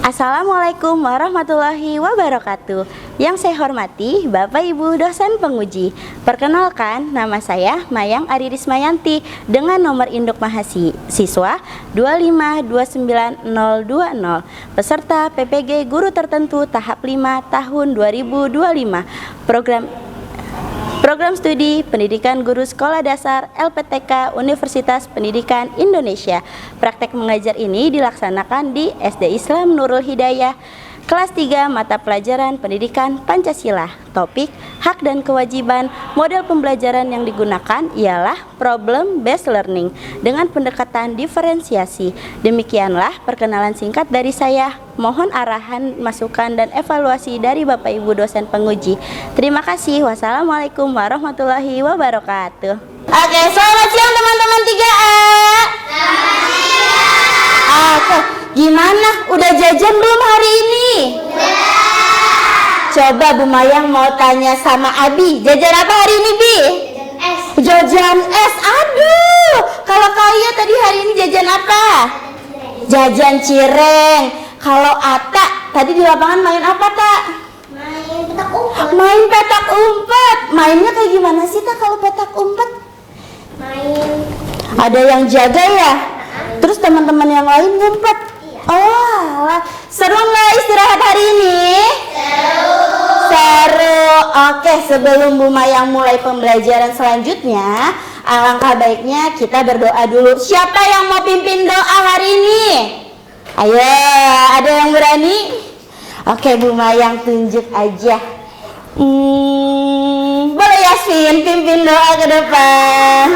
Assalamualaikum warahmatullahi wabarakatuh. Yang saya hormati Bapak Ibu dosen penguji. Perkenalkan, nama saya Mayang Arirismayanti dengan nomor induk mahasiswa 2529020, peserta PPG Guru Tertentu tahap 5 tahun 2025. Program Studi Pendidikan Guru Sekolah Dasar LPTK Universitas Pendidikan Indonesia. Praktek mengajar ini dilaksanakan di SD Islam Nurul Hidayah, kelas 3 mata pelajaran Pendidikan Pancasila. Topik hak dan kewajiban. Model pembelajaran yang digunakan ialah problem based learning dengan pendekatan diferensiasi. Demikianlah perkenalan singkat dari saya. Mohon arahan, masukan, dan evaluasi dari Bapak Ibu dosen penguji. Terima kasih. Wassalamualaikum warahmatullahi wabarakatuh. Oke, selamat siang teman-teman 3A. Oke, gimana? Udah jajan belum hari ini? Coba Bu Mayang mau tanya sama Abi, jajan apa hari ini, Bi? Jajan es. Aduh, kalau kalian tadi hari ini jajan apa? Jajan cireng. Kalau Ata tadi di lapangan main apa, Tak? Main petak umpet. Main petak umpet. Mainnya kayak gimana sih, Tak, kalau petak umpet? Main. Ada yang jaga ya? Terus teman-teman yang lain ngumpet? Iya. Oh, seru nggak istirahat hari ini? Seru. Oke, sebelum Bu Mayang mulai pembelajaran selanjutnya, alangkah baiknya kita berdoa dulu. Siapa yang mau pimpin doa hari ini? Ayo, ada yang berani? Oke, Bu Mayang tunjuk aja. Boleh Yasmin pimpin doa ke depan.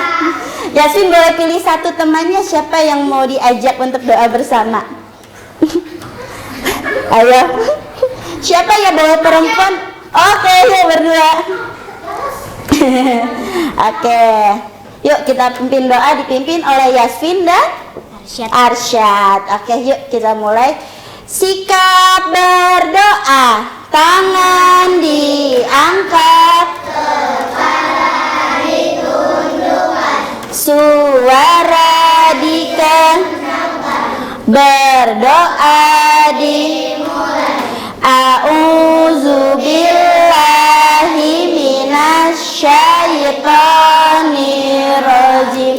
Yasmin boleh pilih satu temannya, siapa yang mau diajak untuk doa bersama? Ayo. Siapa ya, boleh perempuan? Oke, yuk berdua. Oke. Yuk kita pimpin doa, dipimpin oleh Yasmin dan Arsyad. Oke, yuk kita mulai. Sikap berdoa, tangan diangkat, kepala ditundukkan, suara dikencangkan, berdoa dimulai. A'udzubillahi minasyaitonirrajim.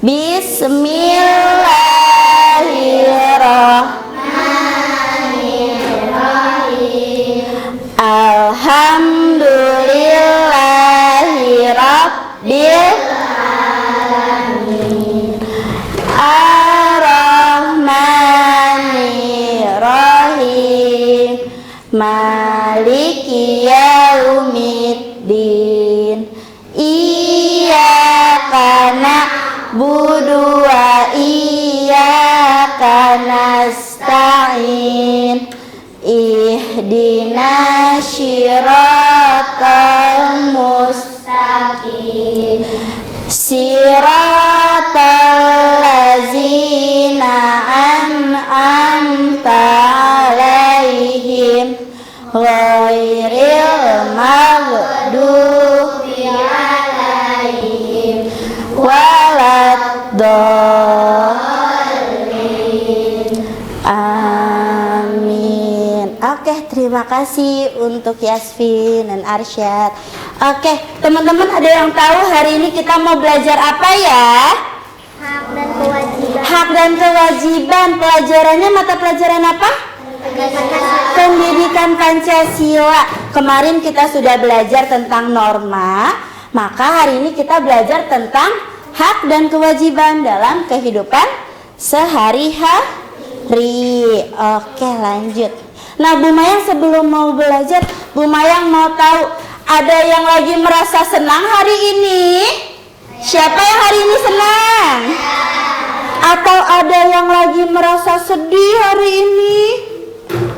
Bismillahirrahmanirrahim. Alhamdulillahirabbil alamin. Ar-Rahmanirrahim. Maliki yaumiddin. Iyyaka na'budu wa iyyaka nasta'in. Ihdinas siratal mustaqim. Siratal ladzina an'amta 'alaihim ghairil maghdubi 'alaihim waladdallin. Amin. Oke, terima kasih untuk Yasmin dan Arsyad. Oke, teman-teman ada yang tahu hari ini kita mau belajar apa ya? Hak dan kewajiban. Hak dan kewajiban. Pelajarannya mata pelajaran apa? Pendidikan Pancasila. Kemarin kita sudah belajar tentang norma, maka hari ini kita belajar tentang hak dan kewajiban dalam kehidupan sehari-hari. Oke, lanjut. Nah, Bu Mayang sebelum mau belajar, Bu Mayang mau tahu, ada yang lagi merasa senang hari ini? Siapa yang hari ini senang? Atau ada yang lagi merasa sedih hari ini?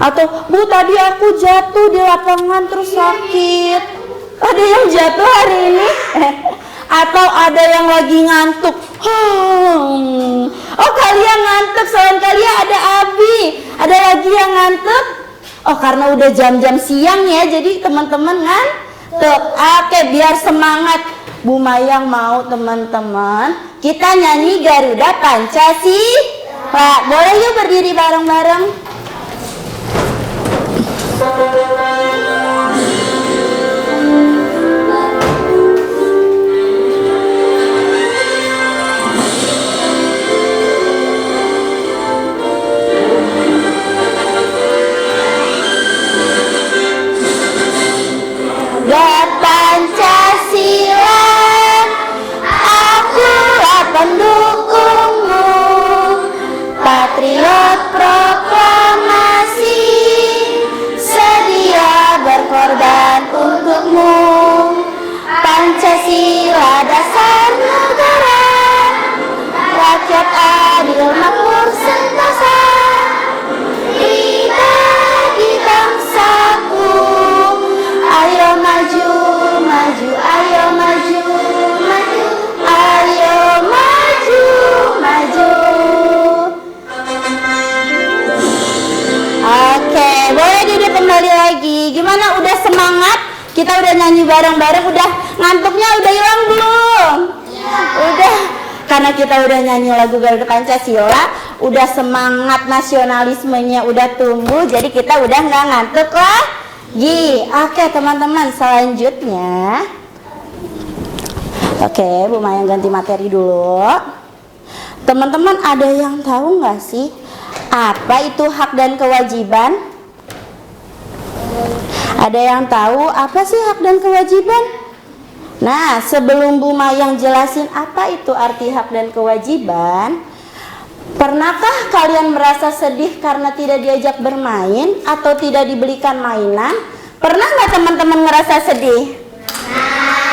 Atau, Bu, tadi aku jatuh di lapangan terus sakit. Ada yang jatuh hari ini? Atau ada yang lagi ngantuk? Oh, kalian ngantuk. Selain kalian ada Abi. Ada lagi yang ngantuk? Oh, karena udah jam-jam siang ya, jadi teman-teman ngantuk. Oke, biar semangat, Bu Mayang mau teman-teman kita nyanyi Garuda Pancasila. Boleh yuk berdiri bareng-bareng. Pancasila, akulah pendukungmu, patriot proklamasi, sedia berkorban untukmu. Pancasila dasar negara, rakyat adil makmur sentosa, pribadi bangsaku. Ayo maju, maju, ayo maju, maju, ayo maju, maju. Oke, boleh duduk kembali lagi. Gimana, udah semangat? Kita udah nyanyi bareng-bareng, udah ngantuknya udah hilang belum? Udah, karena kita udah nyanyi lagu Garuda Pancasila, udah semangat nasionalismenya udah tumbuh, jadi kita udah nggak ngantuk lagi. Oke teman-teman, selanjutnya Bu Mayang ganti materi dulu. Teman-teman, ada yang tahu nggak sih apa itu hak dan kewajiban? Ada yang tahu apa sih hak dan kewajiban? Nah, sebelum Bu Mayang jelasin apa itu arti hak dan kewajiban, pernahkah kalian merasa sedih karena tidak diajak bermain atau tidak dibelikan mainan? Pernah nggak teman-teman ngerasa sedih?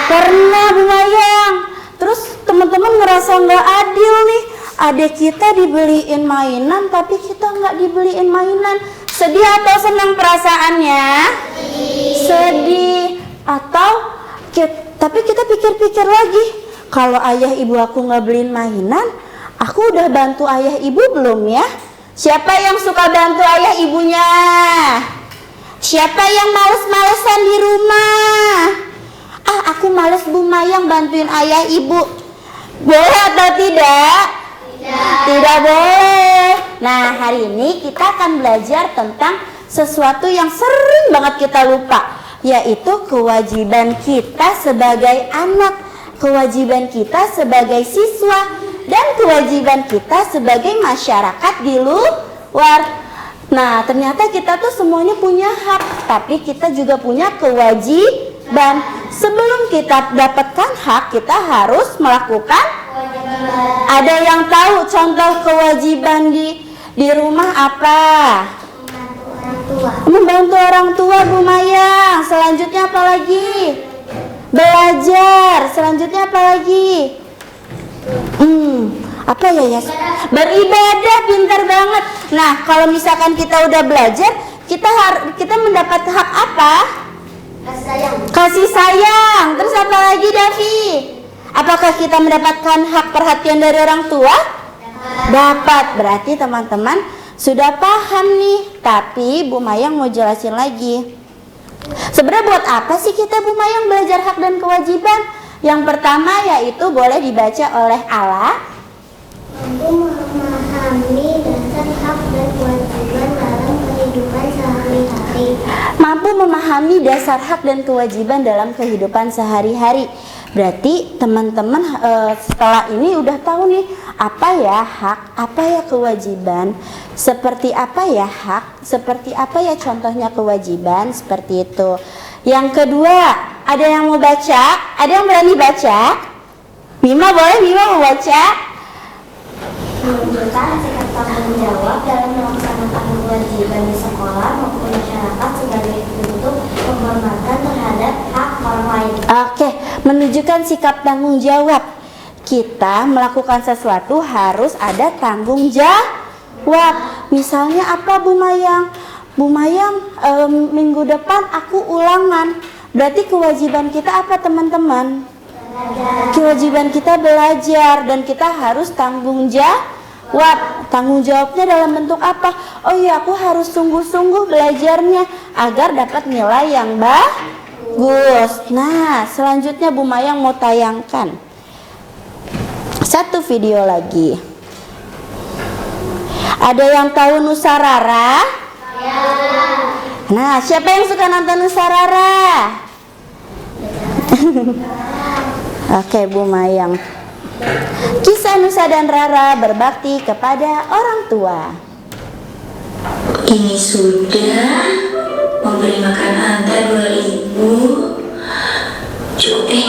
Pernah, Bu Mayang. Terus teman-teman ngerasa nggak adil nih, adik kita dibeliin mainan tapi kita nggak dibeliin mainan. Sedih atau senang perasaannya? Sedih. Atau tapi kita pikir-pikir lagi, kalau ayah ibu aku nggak beliin mainan, aku udah bantu ayah ibu belum ya? Siapa yang suka bantu ayah ibunya? Siapa yang males-malesan di rumah? Aku males Bu Mayang bantuin ayah ibu. Boleh atau tidak? Tidak boleh. Nah, hari ini kita akan belajar tentang sesuatu yang sering banget kita lupa, yaitu kewajiban kita sebagai anak, kewajiban kita sebagai siswa, dan kewajiban kita sebagai masyarakat di luar. Nah, ternyata kita tuh semuanya punya hak, tapi kita juga punya kewajiban. Sebelum kita dapatkan hak, kita harus melakukan kewajiban. Ada yang tahu contoh kewajiban di rumah apa? Membantu orang tua, Bu Mayang. Selanjutnya apa lagi? Belajar. Selanjutnya apa lagi? Apa ya? Beribadah, pintar banget. Nah, kalau misalkan kita udah belajar, kita mendapat hak apa? Kasih sayang. Kasih sayang. Terus apa lagi, Davi? Apakah kita mendapatkan hak perhatian dari orang tua? Dapat. Berarti teman-teman sudah paham nih. Tapi Bu Mayang mau jelasin lagi. Sebenarnya buat apa sih kita, Bu Mayang, belajar hak dan kewajiban? Yang pertama yaitu boleh dibaca oleh Allah. Mampu memahami dasar hak dan kewajiban dalam kehidupan sehari-hari. Mampu memahami dasar hak dan kewajiban dalam kehidupan sehari-hari. Berarti teman-teman setelah ini udah tahu nih, apa ya hak, apa ya kewajiban, seperti apa ya hak, seperti apa ya contohnya kewajiban, seperti itu. Yang kedua, ada yang mau baca? Ada yang berani baca? Mima boleh, Mima mau baca? Menunjukkan sikap tanggung jawab dalam melaksanakan kewajiban di sekolah maupun masyarakat sebagai bentuk penghormatan terhadap hak orang lain. Oke, menunjukkan sikap tanggung jawab. Kita melakukan sesuatu harus ada tanggung jawab. Misalnya apa, Bu Mayang? Bu Mayang, minggu depan aku ulangan. Berarti kewajiban kita apa, teman-teman? Kewajiban kita belajar, dan kita harus tanggung jawab. Tanggung jawabnya dalam bentuk apa? Oh iya, aku harus sungguh-sungguh belajarnya agar dapat nilai yang bagus. Nah, selanjutnya Bu Mayang mau tayangkan satu video lagi. Ada yang tahu Nusarara? Nah, siapa yang suka nonton Nusa Rara? Oke, Bu Mayang. Kisah Nusa dan Rara berbakti kepada orang tua. Ini sudah memberi makan Anta 2.000. Cukup deh,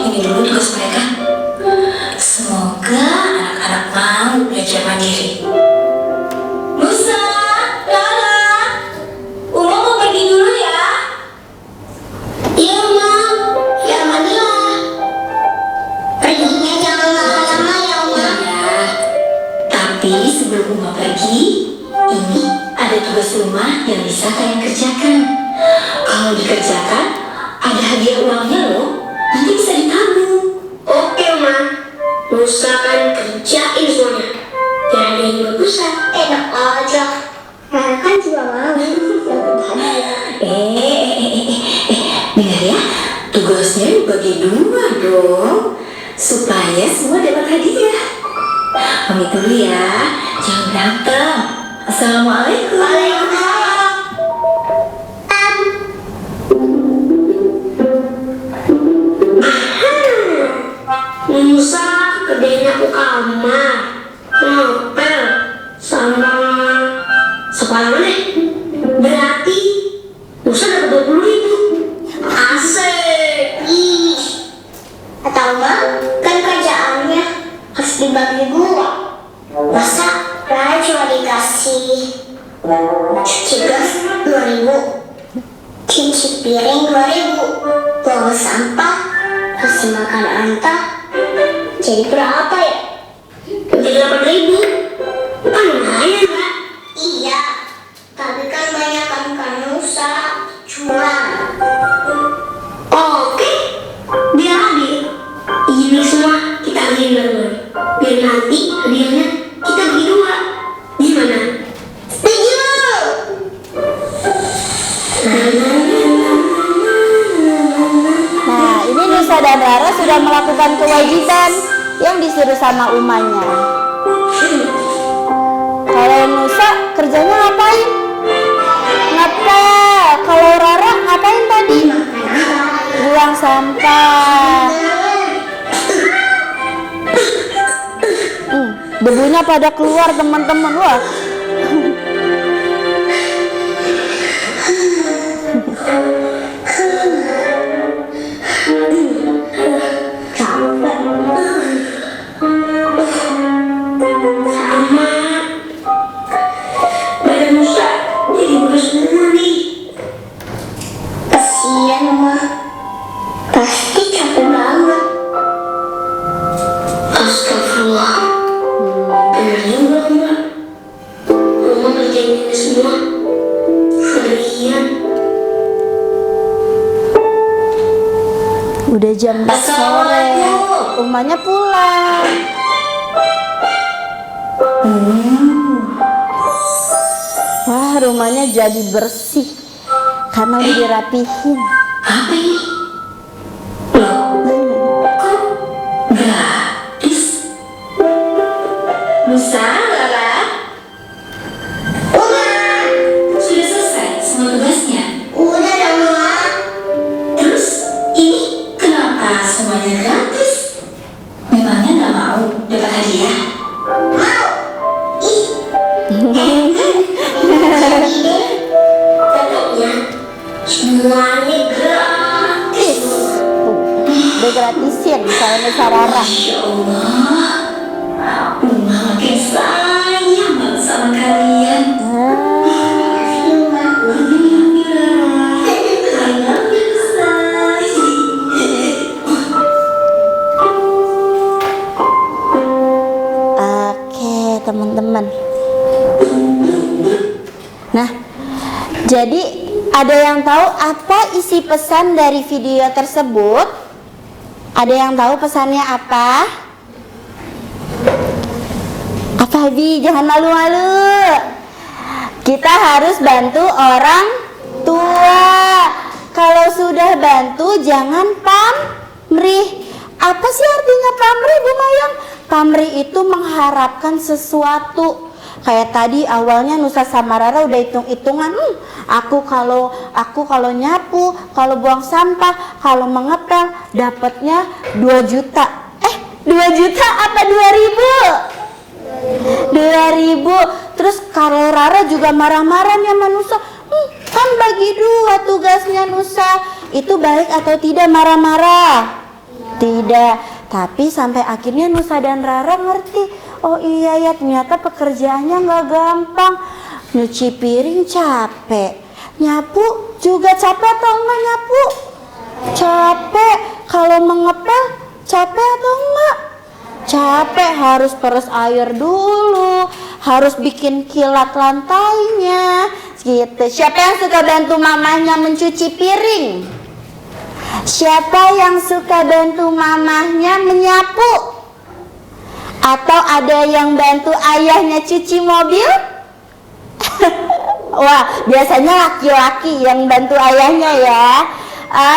ini dulu tugas mereka. Semoga anak-anak mau belajar mandiri. Nusa, Rara, Uma mau pergi dulu ya. Iya, Uma. Ya, mandilah. Perginya jangan lama-lama ya, Uma. Ya, tapi sebelum Uma pergi, ini ada tugas rumah yang bisa kalian kerjakan. Kalau dikerjakan, ada hadiah uangnya loh. Nanti bisa ditabung. Oke, Ma. Nusa kan kerjain semuanya. Biar ada yang bagusan. Enak aja. Rara kan juga mau. Dengar ya, tugasnya dibagi 2 dong, supaya semua dapat hadiah. Pamit dulu ya, jangan berantem. Assalamualaikum. Waalaikumsalam. Nusa kerjanya ke kamar, ngepel, sama sekolah mana? Berarti Nusa dapat 20.000. Asik. Ih. Atau enggak, kan kerjaannya harus dibagi 2. Masa Rara cuma dikasih cuci gas 2.000, cuci piring 2.000, buang sampah, kasih makan Anta, jadi berapa ya? Jadi 8.000. Kan lumayan, Kak? Iya, tapi kan banyak kan Nusa curang. Oke, biar adil. Ini semua kita ambil bareng-bareng. Biar nanti hadiahnya kita bagi 2. Gimana? Setuju! Nah, ini Nusa dan Rara sudah melakukan kewajiban yang disuruh sama umanya. Kalau Nusa kerjanya ngapain? Ngepel. Kalau Rara ngapain tadi? Buang sampah. Debunya pada keluar teman-teman. Wah. Badan Nusa jadi beres semua nih. Kasian, Ma. Pasti capek banget. Astagfirullah. Bener juga, Ma. Mama ngerjain ini semua seharian. Udah jam 4 sore. Umanya pulang. Wah, rumahnya jadi bersih karena udah dirapihin. Apa ini? Loh, kok gratis? Nusa, Rara? Udah. Sudah selesai semua tugasnya? Udah dong, Ma. Terus, ini kenapa semuanya gratis? Memangnya nggak mau dapat hadiah? Mau. Ih. Katanya semuanya gratis. Udah gratisin kalau Nusa Rara. Masya Allah, Uma makin sayang banget sama kalian. Oke, teman-teman. Nah, jadi ada yang tahu apa isi pesan dari video tersebut? Ada yang tahu pesannya apa? Apa, Bi? Jangan malu-malu. Kita harus bantu orang tua. Kalau sudah bantu, jangan pamrih. Apa sih artinya pamrih, Bu Mayang? Pamrih itu mengharapkan sesuatu. Kayak tadi awalnya Nusa sama Rara udah hitung-hitungan. Aku kalau nyapu, kalau buang sampah, kalau mengepel dapatnya 2 juta. 2 juta apa 2.000? 2.000. Terus kalau Rara juga marah-marah nih sama Nusa. Kan bagi 2 tugasnya Nusa. Itu baik atau tidak marah-marah? Tidak. Tapi sampai akhirnya Nusa dan Rara ngerti. Oh iya ya, ternyata pekerjaannya nggak gampang. Nyuci piring capek, nyapu juga capek atau enggak nyapu? Capek. Kalau mengepel capek atau enggak? Capek, harus peres air dulu, harus bikin kilat lantainya gitu. Siapa yang suka bantu mamahnya mencuci piring? Siapa yang suka bantu mamahnya menyapu? Atau ada yang bantu ayahnya cuci mobil? Wah, biasanya laki-laki yang bantu ayahnya ya.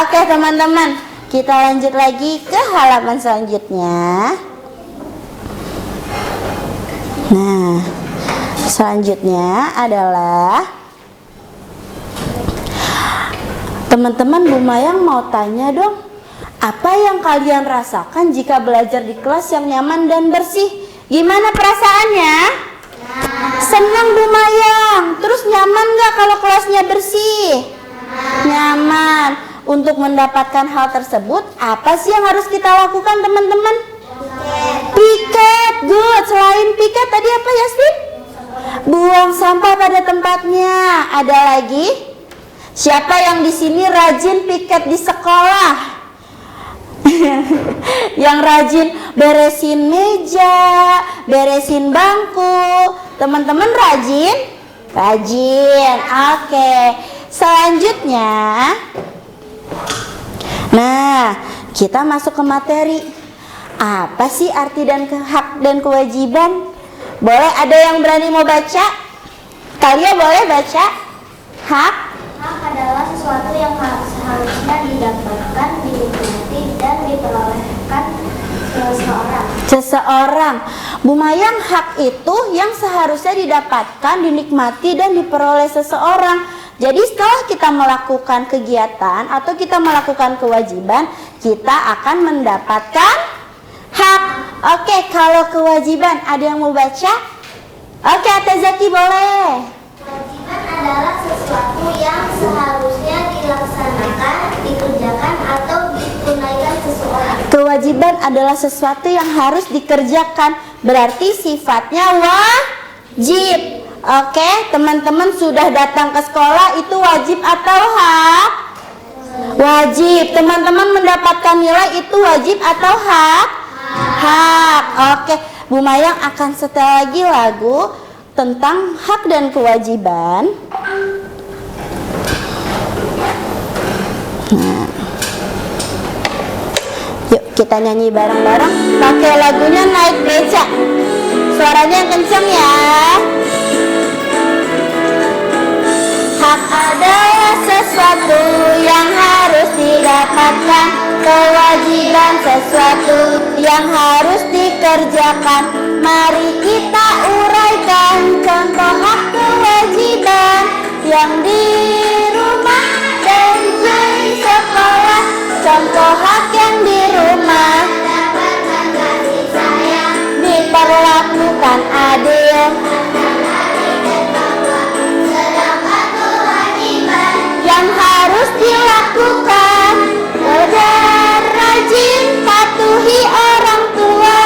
Oke teman-teman, kita lanjut lagi ke halaman selanjutnya. Nah, selanjutnya adalah teman-teman, Bu Mayang mau tanya dong. Apa yang kalian rasakan jika belajar di kelas yang nyaman dan bersih? Gimana perasaannya? Senang Bu Mayang. Terus nyaman gak kalau kelasnya bersih? Nyaman. Untuk mendapatkan hal tersebut, apa sih yang harus kita lakukan teman-teman? Piket. Good. Selain piket tadi apa ya Steve? Buang sampah pada tempatnya. Ada lagi? Siapa yang di sini rajin piket di sekolah? Yang rajin beresin meja, beresin bangku. Teman-teman rajin? Rajin. Oke. Selanjutnya, nah, kita masuk ke materi. Apa sih arti dan hak dan kewajiban? Boleh ada yang berani mau baca? Kalian boleh baca? Hak? Hak adalah sesuatu yang seharusnya didapatkan, dinikmati, dan diperolehkan seseorang. Bu Mayang, hak itu yang seharusnya didapatkan, dinikmati, dan diperoleh seseorang. Jadi setelah kita melakukan kegiatan atau kita melakukan kewajiban, kita akan mendapatkan hak. Oke, kalau kewajiban ada yang mau baca? Oke, Atazaki boleh. Kewajiban adalah sesuatu yang seharusnya dilaksanakan, dikerjakan, atau ditunaikan seseorang. Kewajiban adalah sesuatu yang harus dikerjakan, berarti sifatnya wajib. Oke, teman-teman sudah datang ke sekolah, itu wajib atau hak? Wajib. Teman-teman mendapatkan nilai, itu wajib atau hak? Hak. Oke, Bu Mayang akan setel lagi lagu tentang hak dan kewajiban. Nah, yuk kita nyanyi bareng-bareng. Pakai lagunya Naik Beca. Suaranya yang kenceng ya. Hak adalah sesuatu yang harus didapatkan, kewajiban sesuatu yang harus dikerjakan. Mari kita uraikan contoh hak kewajiban yang di rumah dan di sekolah. Contoh hak yang di rumah, Mendapatkan kasih sayang, diperlakukan adil. sedangkan kewajiban Yang harus dilakukan, belajar rajin, patuhi orang tua.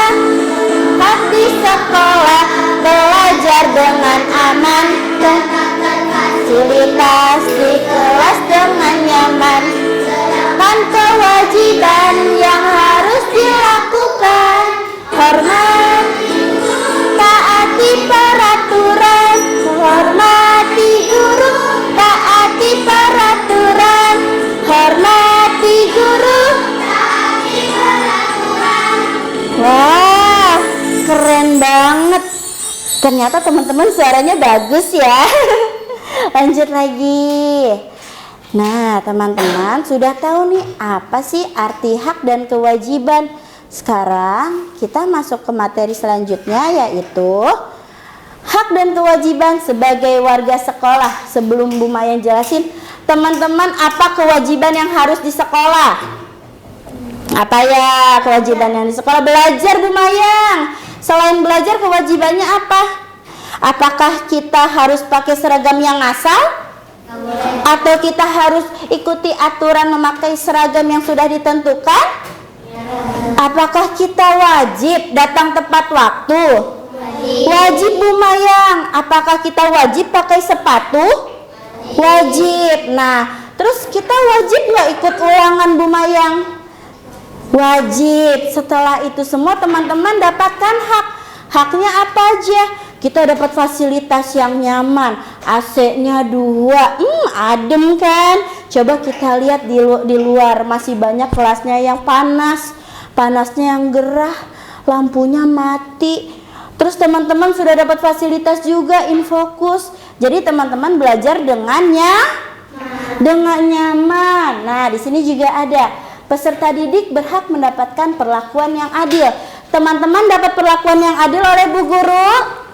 Hak di sekolah, belajar dengan aman, fasilitas di kelas dengan nyaman. Sedangkan kewajiban yang harus dilakukan, hormat, taati peraturan, hormati guru, taati peraturan, hormati guru, taati peraturan. Wah, keren banget. Ternyata teman-teman suaranya bagus ya. Lanjut lagi. Nah, teman-teman sudah tahu nih apa sih arti hak dan kewajiban. Sekarang kita masuk ke materi selanjutnya, yaitu hak dan kewajiban sebagai warga sekolah. Sebelum Bu Mayang jelasin, teman-teman, apa kewajiban yang harus di sekolah? Apa ya kewajiban yang di sekolah? Belajar, Bu Mayang. Selain belajar, kewajibannya apa? Apakah kita harus pakai seragam yang asal? Atau kita harus ikuti aturan memakai seragam yang sudah ditentukan? Apakah kita wajib datang tepat waktu? Wajib, Bu Mayang. Apakah kita wajib pakai sepatu? Wajib. Nah, terus kita wajib nggak ikut ulangan, Bu Mayang? Wajib. Setelah itu semua teman-teman dapatkan hak. Haknya apa aja? Kita dapat fasilitas yang nyaman, AC-nya 2, adem kan? Coba kita lihat di luar, masih banyak kelasnya yang panas, panasnya yang gerah, lampunya mati. Terus teman-teman sudah dapat fasilitas juga, Infokus. Jadi teman-teman belajar dengan nyaman. Nah, di sini juga ada peserta didik berhak mendapatkan perlakuan yang adil. Teman-teman dapat perlakuan yang adil oleh Bu Guru?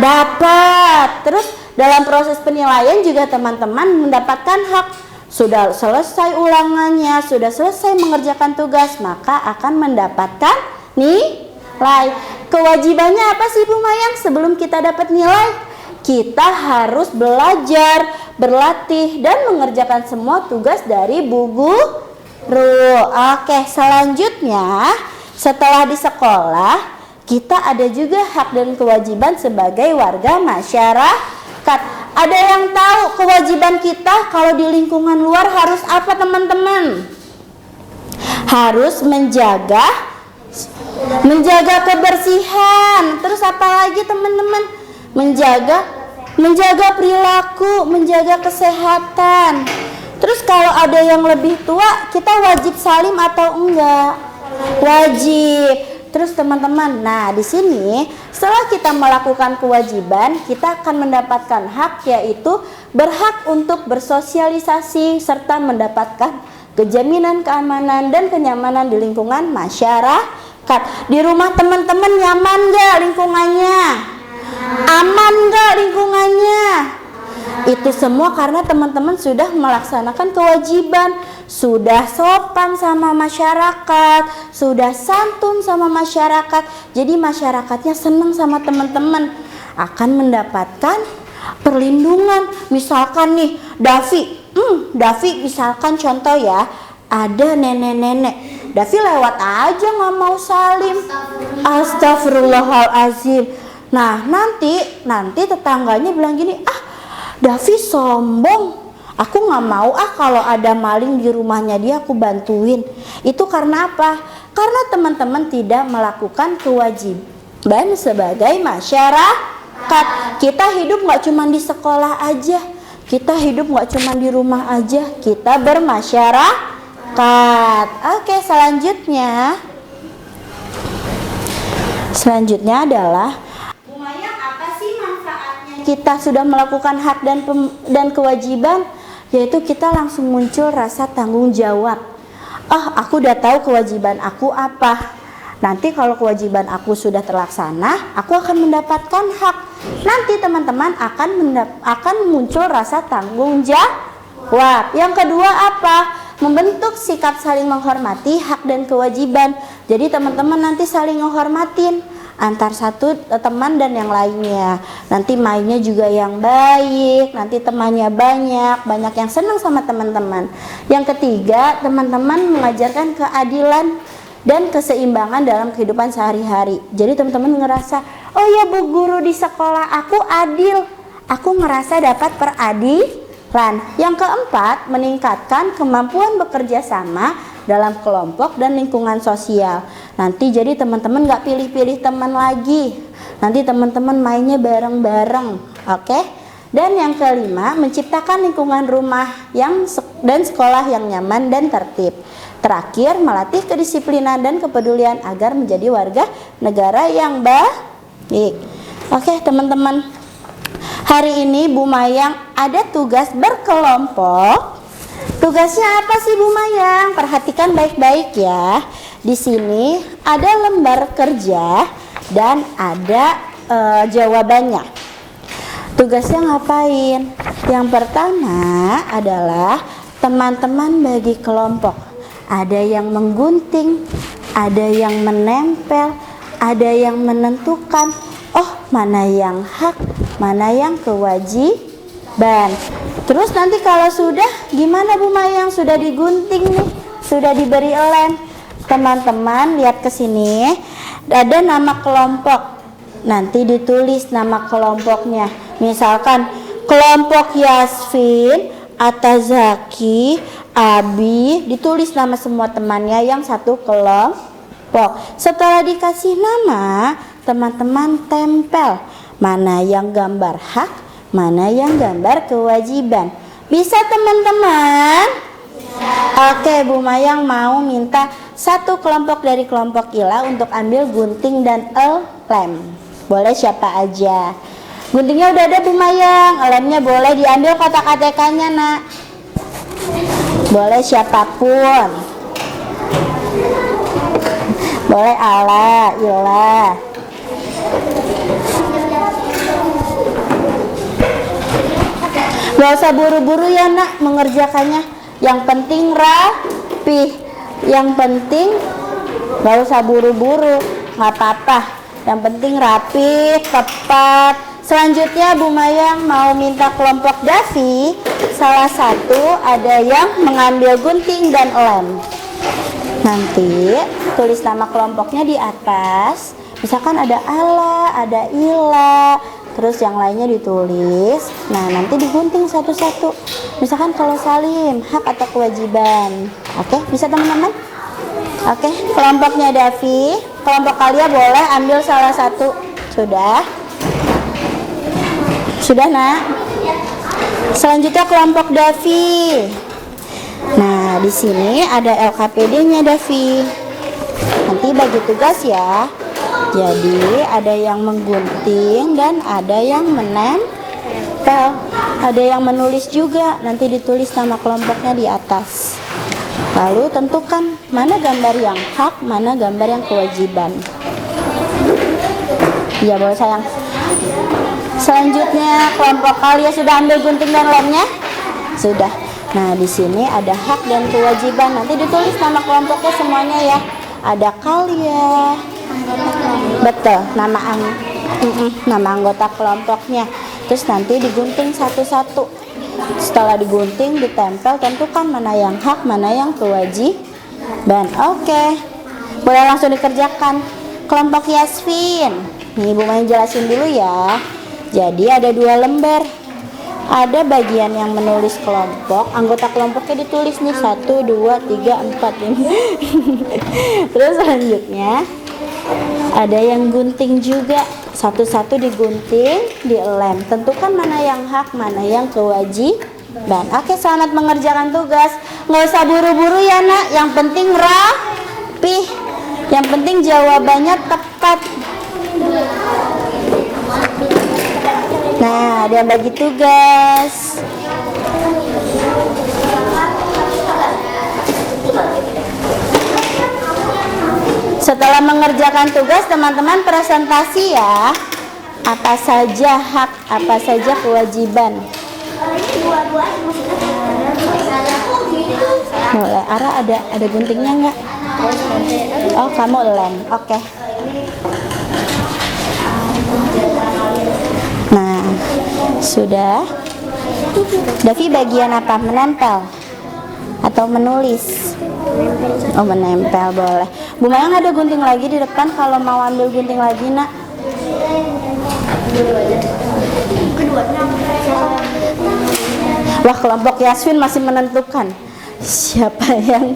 Dapat. Terus dalam proses penilaian juga teman-teman mendapatkan hak. Sudah selesai ulangannya, sudah selesai mengerjakan tugas, maka akan mendapatkan nilai. Kewajibannya apa sih, Bu Mayang? Sebelum kita dapat nilai, kita harus belajar, berlatih, dan mengerjakan semua tugas dari Bu Guru. Oke, selanjutnya setelah di sekolah, kita ada juga hak dan kewajiban sebagai warga masyarakat. Ada yang tahu kewajiban kita kalau di lingkungan luar harus apa, teman-teman? Harus menjaga kebersihan. Terus apa lagi, teman-teman? Menjaga perilaku, menjaga kesehatan. Terus kalau ada yang lebih tua, kita wajib salim atau enggak? Wajib. Terus teman-teman, nah di sini setelah kita melakukan kewajiban, kita akan mendapatkan hak, yaitu berhak untuk bersosialisasi serta mendapatkan kejaminan keamanan dan kenyamanan di lingkungan masyarakat. Di rumah teman-teman nyaman nggak lingkungannya? Aman nggak lingkungannya? Itu semua karena teman-teman sudah melaksanakan kewajiban, sudah sopan sama masyarakat, sudah santun sama masyarakat. Jadi masyarakatnya senang sama teman-teman, akan mendapatkan perlindungan. Misalkan nih, Davi misalkan contoh ya, ada nenek-nenek, Davi lewat aja nggak mau salim. Astagfirullahalazim. Nah nanti tetangganya bilang gini, Davi sombong, aku nggak mau kalau ada maling di rumahnya dia aku bantuin. Itu karena apa? Karena teman-teman tidak melakukan kewajiban sebagai masyarakat. Kita hidup nggak cuma di sekolah aja, kita hidup nggak cuma di rumah aja, kita bermasyarakat. Oke, selanjutnya adalah kita sudah melakukan hak dan kewajiban, yaitu kita langsung muncul rasa tanggung jawab. Aku udah tahu kewajiban aku apa. Nanti kalau kewajiban aku sudah terlaksana, aku akan mendapatkan hak. Nanti teman-teman akan muncul rasa tanggung jawab. Yang kedua apa? Membentuk sikap saling menghormati hak dan kewajiban. Jadi teman-teman nanti saling menghormatin antar satu teman dan yang lainnya. Nanti mainnya juga yang baik, nanti temannya banyak yang senang sama teman-teman. Yang ketiga, teman-teman mengajarkan keadilan dan keseimbangan dalam kehidupan sehari-hari. Jadi teman-teman ngerasa, oh ya Bu Guru di sekolah aku adil, aku ngerasa dapat peradilan. Yang keempat, meningkatkan kemampuan bekerja sama dalam kelompok dan lingkungan sosial. Nanti jadi teman-teman gak pilih-pilih teman lagi, nanti teman-teman mainnya bareng-bareng. Oke? Dan yang kelima, menciptakan lingkungan rumah dan sekolah yang nyaman dan tertib. Terakhir, melatih kedisiplinan dan kepedulian agar menjadi warga negara yang baik. Oke teman-teman, hari ini Bu Mayang ada tugas berkelompok. Tugasnya apa sih Bu Mayang? Perhatikan baik-baik ya. Di sini ada lembar kerja dan ada jawabannya. Tugasnya ngapain? Yang pertama adalah teman-teman bagi kelompok. Ada yang menggunting, ada yang menempel, ada yang menentukan. Oh, mana yang hak, mana yang kewajiban. Terus nanti kalau sudah, gimana Bu Mayang? Sudah digunting nih, sudah diberi lem. Teman-teman lihat ke sini, ada nama kelompok. Nanti ditulis nama kelompoknya. Misalkan kelompok Yasvin, Atazaki, Abi, ditulis nama semua temannya yang satu kelompok. Setelah dikasih nama, teman-teman tempel mana yang gambar hak, mana yang gambar kewajiban. Bisa teman-teman? Oke, Bu Mayang mau minta satu kelompok dari kelompok Ila untuk ambil gunting dan lem. Boleh siapa aja. Guntingnya udah ada Bu Mayang, lemnya boleh diambil kotak-kotakannya nak. Boleh siapapun. Boleh Ala, Ila. Gak usah buru-buru ya nak mengerjakannya. Yang penting rapi. Yang penting gak usah buru-buru, gak apa-apa. Yang penting rapi, tepat. Selanjutnya Bu Mayang mau minta kelompok Davi. Salah satu ada yang mengambil gunting dan lem. Nanti tulis nama kelompoknya di atas. Misalkan ada Ala, ada Ila, terus yang lainnya ditulis. Nah, nanti digunting satu-satu. Misalkan kalau Salim, hak atau kewajiban. Oke, bisa teman-teman? Oke, kelompoknya Davi. Kelompok kalian boleh ambil salah satu. Sudah? Sudah nak? Selanjutnya kelompok Davi. Nah, di sini ada LKPD-nya Davi. Nanti bagi tugas ya. Jadi ada yang menggunting dan ada yang menempel. Ada yang menulis juga. Nanti ditulis nama kelompoknya di atas. Lalu tentukan mana gambar yang hak, mana gambar yang kewajiban. Ya boleh sayang. Selanjutnya kelompok kalian sudah ambil gunting dan lemnya? Sudah. Nah, di sini ada hak dan kewajiban. Nanti ditulis nama kelompoknya semuanya ya. Ada kalian. Betul, nama anggota kelompoknya. Terus nanti digunting satu-satu. Setelah digunting, ditempel, tentukan mana yang hak, mana yang kewajiban. Oke, boleh langsung dikerjakan. Kelompok Yasvin. Nih, Bu Mayang jelasin dulu ya. Jadi ada 2 lembar. Ada bagian yang menulis kelompok, anggota kelompoknya ditulis nih 1, 2, 3, 4, 5. Terus selanjutnya ada yang gunting juga, satu-satu digunting, dilem. Tentukan mana yang hak, mana yang kewajiban. Oke, selamat mengerjakan tugas. Nggak usah buru-buru ya nak, yang penting rapi, yang penting jawabannya tepat. Nah, ada yang bagi tugas. Setelah mengerjakan tugas, teman-teman presentasi ya. Apa saja hak, apa saja kewajiban. Boleh. Ara ada guntingnya nggak? Oh, kamu lem. Oke. Nah, sudah. Davi bagian apa? Menempel atau menulis? Oh, menempel boleh. Bu Mayang ada gunting lagi di depan kalau mau ambil gunting lagi nak. Wah, kelompok Yasvin masih menentukan siapa yang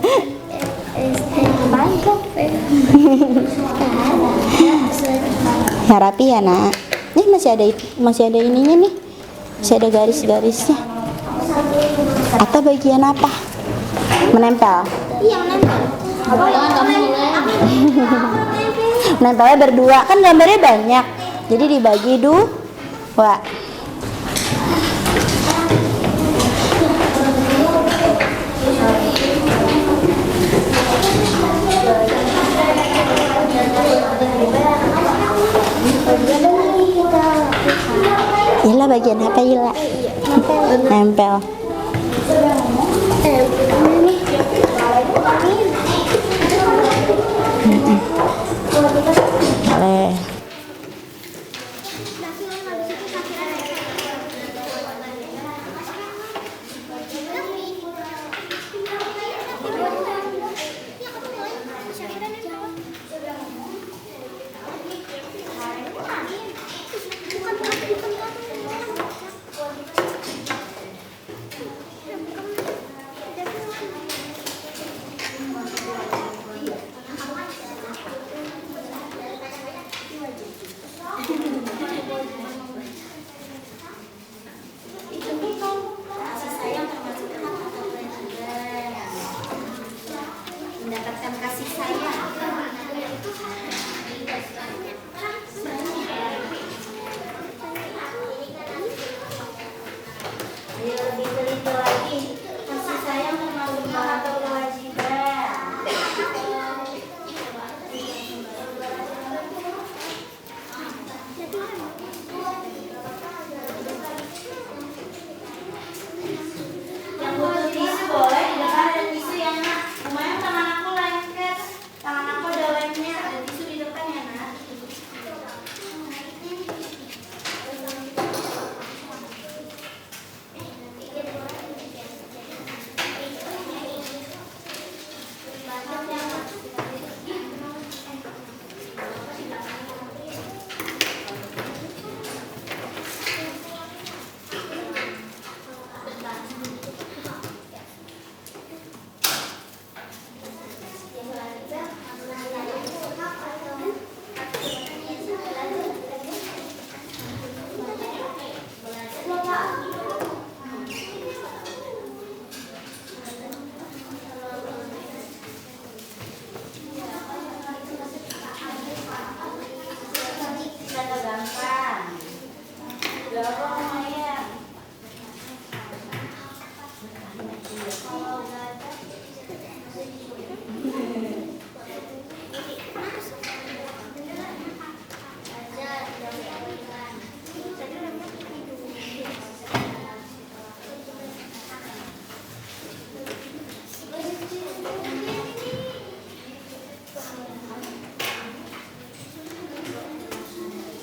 ya rapi ya nak. Nih masih ada ininya nih, masih ada garis-garisnya. Atau bagian apa? Menempel. Iya, menempel. Menempelnya berdua, kan gambarnya banyak, jadi dibagi 2. Kaila? Nempel. Boleh. Kasih sayang termasuk hak atau kewajiban. Mendapatkan kasih sayang. Ayo lebih teliti lagi. Kasih sayang termasuk hak atau kewajiban. Yang butuh tisu boleh di depan ada tisu ya nak. Lumayan tangan aku lengket, tangan aku ada lemnya, ada tisu di depan ya nak. Kata gampang. Dorong lumayan.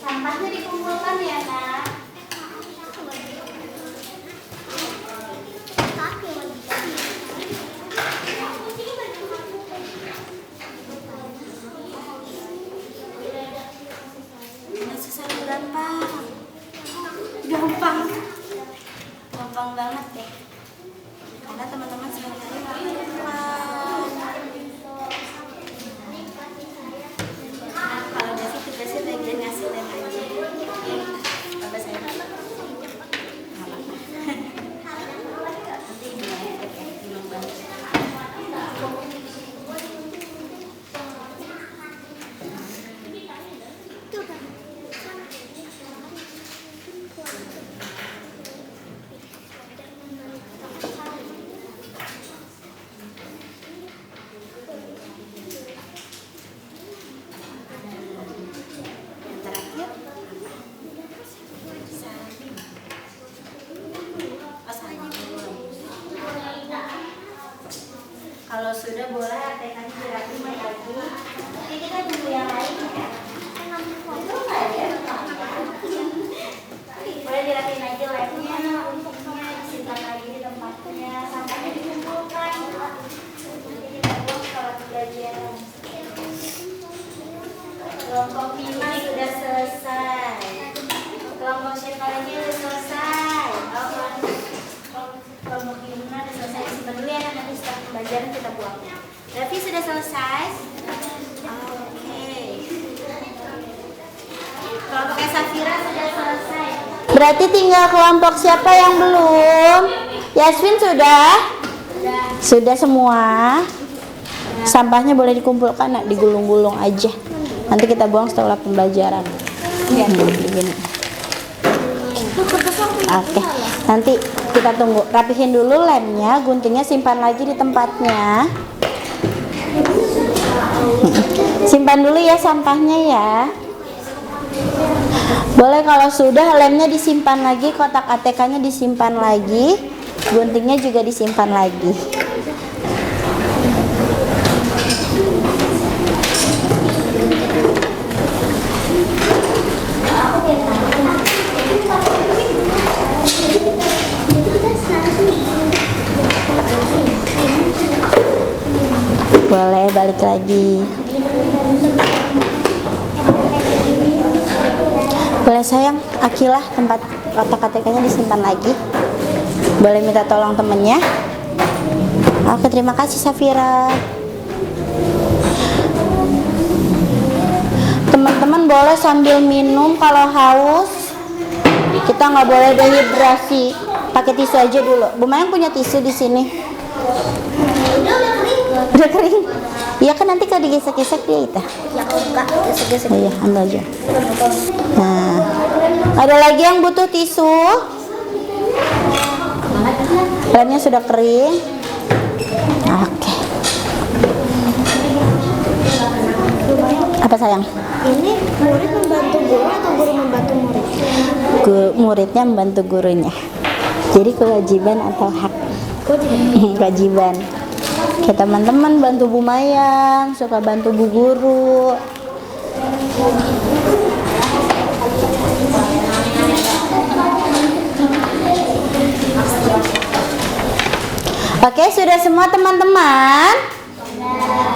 Sampahnya dikumpulkan ya nak. Masih sangat gampang. Gampang banget deh. Karena teman-teman sehari-hari melakukan. Nah, kalau Davi tugasnya bagian ngasih lem aja. Apa saya? Nanti gimana ya? Gimana banget. Yang terakhir, kalau sudah boleh ATK-nya dirapiin lagi. Nanti kita tunggu yang lain ya. Itu nggak ya? Boleh dirapiin aja lemnya, untuknya disimpan lagi di tempatnya, sampahnya dikumpulkan. Nanti kita buang setelah pembelajaran. Kelompok Mima sudah selesai. Kelompok Syekhalnya sudah selesai. Kelompok Mima sudah selesai. Simpan dulu ya, nanti setelah pembelajaran kita buang. Davi sudah selesai? Oke. Kelompok Safira sudah selesai. Berarti tinggal kelompok siapa yang belum? Yasmin sudah? Sudah semua. Sampahnya boleh dikumpulkan, nak, digulung-gulung aja. Nanti kita buang setelah pembelajaran. Begini. Oke, nanti kita tunggu. Rapihin dulu lemnya, guntingnya simpan lagi di tempatnya. Simpan dulu ya sampahnya ya. Boleh kalau sudah lemnya disimpan lagi, kotak ATK-nya disimpan lagi, guntingnya juga disimpan lagi. Boleh balik lagi. Boleh sayang, Akilah tempat kotak ATK-nya disimpan lagi. Boleh minta tolong temennya. Oke, terima kasih Safira. Teman-teman boleh sambil minum kalau haus. Kita nggak boleh dehidrasi. Pakai tisu aja dulu. Bu Mayang punya tisu di sini. Udah kering. Iya kan nanti kalau digesek-gesek dia itu. Ya enggak, gesek-gesek. Oh iya, ambil aja. Nah, ada lagi yang butuh tisu? Lemnya sudah kering. Oke. Apa sayang? Ini murid membantu guru atau guru membantu murid? Muridnya membantu gurunya. Jadi kewajiban atau hak? Kewajiban. Kayak teman-teman bantu Bu Mayang, suka bantu Bu Guru. Oke, sudah semua teman-teman?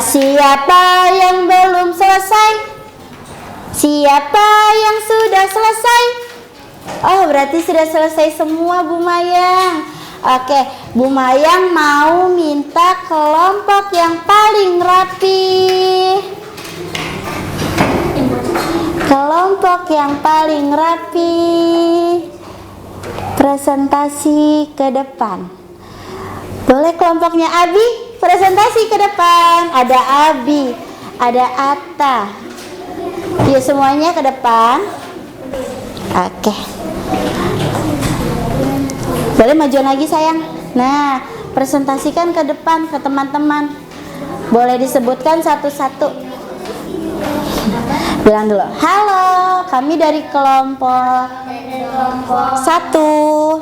Siapa yang belum selesai? Siapa yang sudah selesai? Oh, berarti sudah selesai semua Bu Mayang. Oke, Bu Mayang mau minta kelompok yang paling rapi. Kelompok yang paling rapi. Presentasi ke depan. Boleh kelompoknya Abi? Presentasi ke depan. Ada Abi, ada Atta. Yuk semuanya ke depan. Oke. Boleh majuan lagi sayang. Nah, presentasikan ke depan ke teman-teman. Boleh disebutkan satu-satu. Bilang dulu, halo, kami dari kelompok 1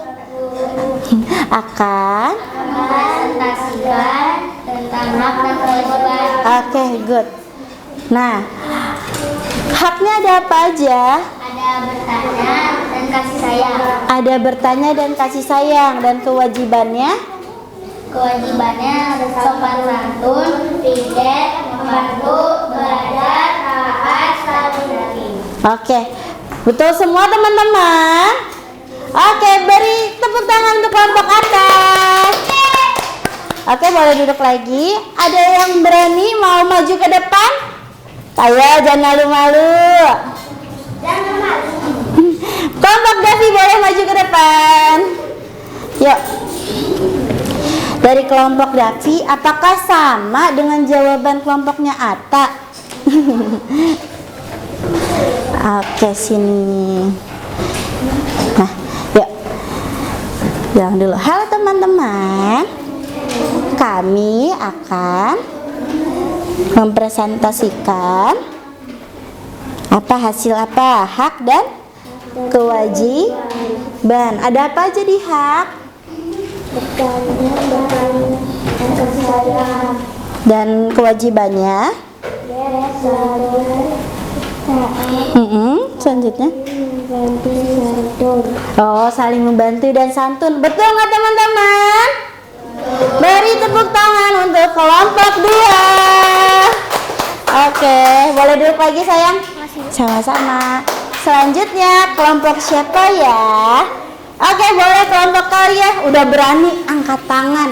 akan presentasikan tentang hak dan kewajiban. Oke, good. Nah, haknya ada apa aja? Ada bertanya dan kasih sayang. Ada bertanya dan kasih sayang. Dan kewajibannya? Kewajibannya sopan santun, pijat, membantu, belajar, taat, saling berbagi. Oke, betul semua teman-teman? Oke, beri tepuk tangan untuk kelompok atas. Oke, boleh duduk lagi. Ada yang berani mau maju ke depan? Ayo, jangan malu-malu. Jangan malu. Kelompok Davi boleh maju ke depan. Yuk. Dari kelompok Davi, apakah sama dengan jawaban kelompoknya Atta? Oke, sini. Nah, yuk. Bilang dulu, halo teman-teman. Kami akan mempresentasikan hasil apa? Hak dan kewajiban. Ada apa aja di hak? Dan kewajibannya? Selanjutnya? Oh, saling membantu dan santun. Betul nggak teman-teman? Beri tepuk tangan untuk kelompok 2. Oke, boleh duduk lagi sayang? Sama-sama. Selanjutnya kelompok siapa ya? Oke, boleh kelompok kalian. Udah berani angkat tangan.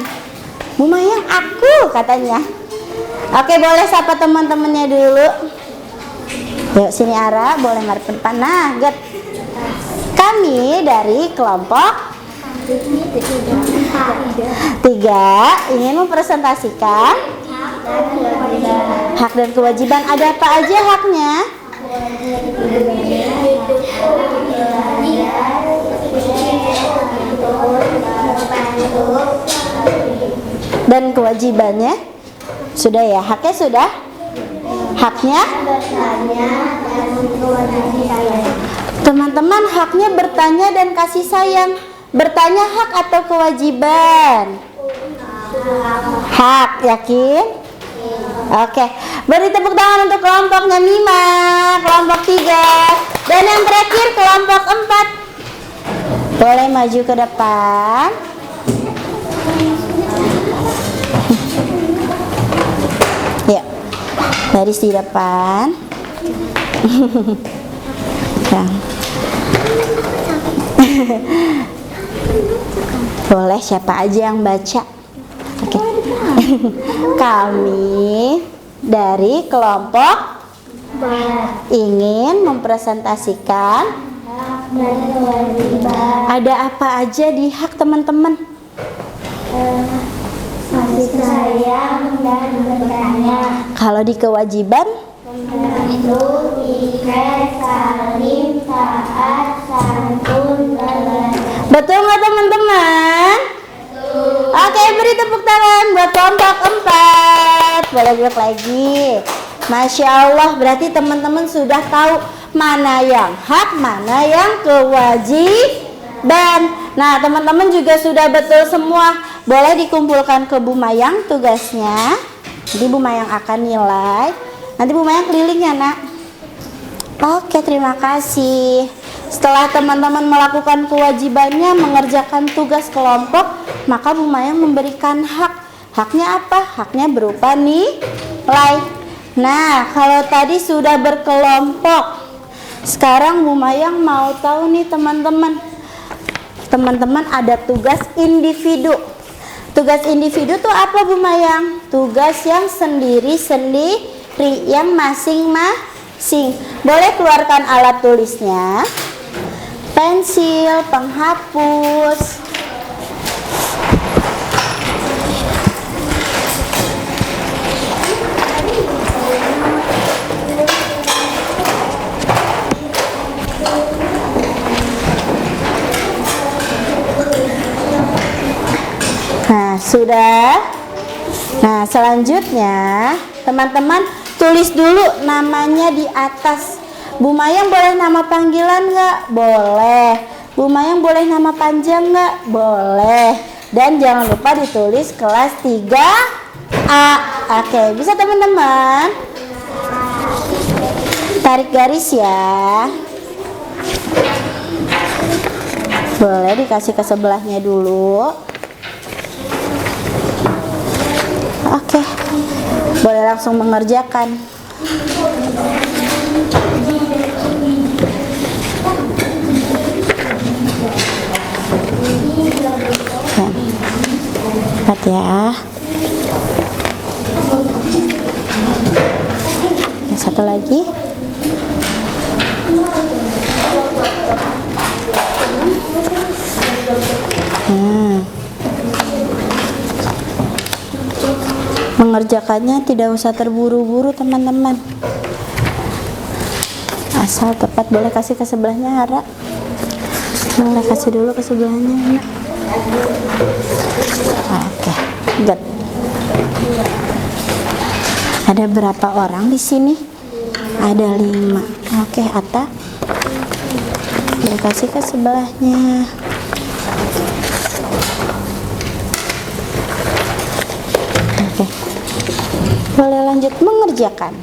Bu Mayang aku katanya. Oke, boleh sapa teman-temannya dulu. Yuk sini Ara, boleh ngarep ke depan. Nah, good. Kami dari kelompok 3 ingin mempresentasikan hak dan kewajiban. Ada apa aja haknya? Dan kewajibannya? Sudah ya, haknya sudah? Haknya? Teman-teman, haknya bertanya dan kasih sayang. Bertanya hak atau kewajiban? Hak, yakin? Oke, beri tepuk tangan untuk kelompoknya Mima, kelompok 3. Dan yang terakhir kelompok 4. Boleh maju ke depan. Ya, baris di depan. Nah. Boleh siapa aja yang baca. Oke. Kami dari kelompok ingin mempresentasikan ada apa aja di hak teman-teman. Kasih sayang dan bertanya. Kalau di kewajiban, Membantu, ikhlas, salim, taat, santun, berbakti. betul nggak teman-teman? Oke, beri tepuk tangan buat kelompok 4. Boleh duduk lagi. Masya Allah, berarti teman-teman sudah tahu mana yang hak, mana yang kewajiban. Nah, teman-teman juga sudah betul semua. Boleh dikumpulkan ke Bu Mayang tugasnya. Nanti Bu Mayang akan nilai. Nanti Bu Mayang keliling ya, Nak. Oke, terima kasih. Setelah teman-teman melakukan kewajibannya, mengerjakan tugas kelompok, maka Bu Mayang memberikan hak. Haknya apa? Haknya berupa nilai. Nah, kalau tadi sudah berkelompok, sekarang Bu Mayang mau tahu nih teman-teman. Teman-teman ada tugas individu. Tugas individu tuh apa Bu Mayang? Tugas yang sendiri-sendiri, yang masing-masing. Boleh keluarkan alat tulisnya. Pensil, penghapus. Nah, sudah. Nah, selanjutnya teman-teman tulis dulu namanya di atas. Bu Mayang boleh nama panggilan nggak? Boleh. Bu Mayang boleh nama panjang nggak? Boleh. Dan jangan lupa ditulis kelas 3A. Oke, bisa teman-teman? Tarik garis ya. Boleh dikasih ke sebelahnya dulu. Oke, boleh langsung mengerjakan. Lihat ya. Yang satu lagi. Mengerjakannya tidak usah terburu-buru teman-teman. Asal tepat. Boleh kasih ke sebelahnya, Hara. Boleh kasih dulu ke sebelahnya. Oke, good. Ada berapa orang di sini? Ada 5. Oke, Atta. Boleh kasih ke sebelahnya. Oke. Boleh lanjut mengerjakan.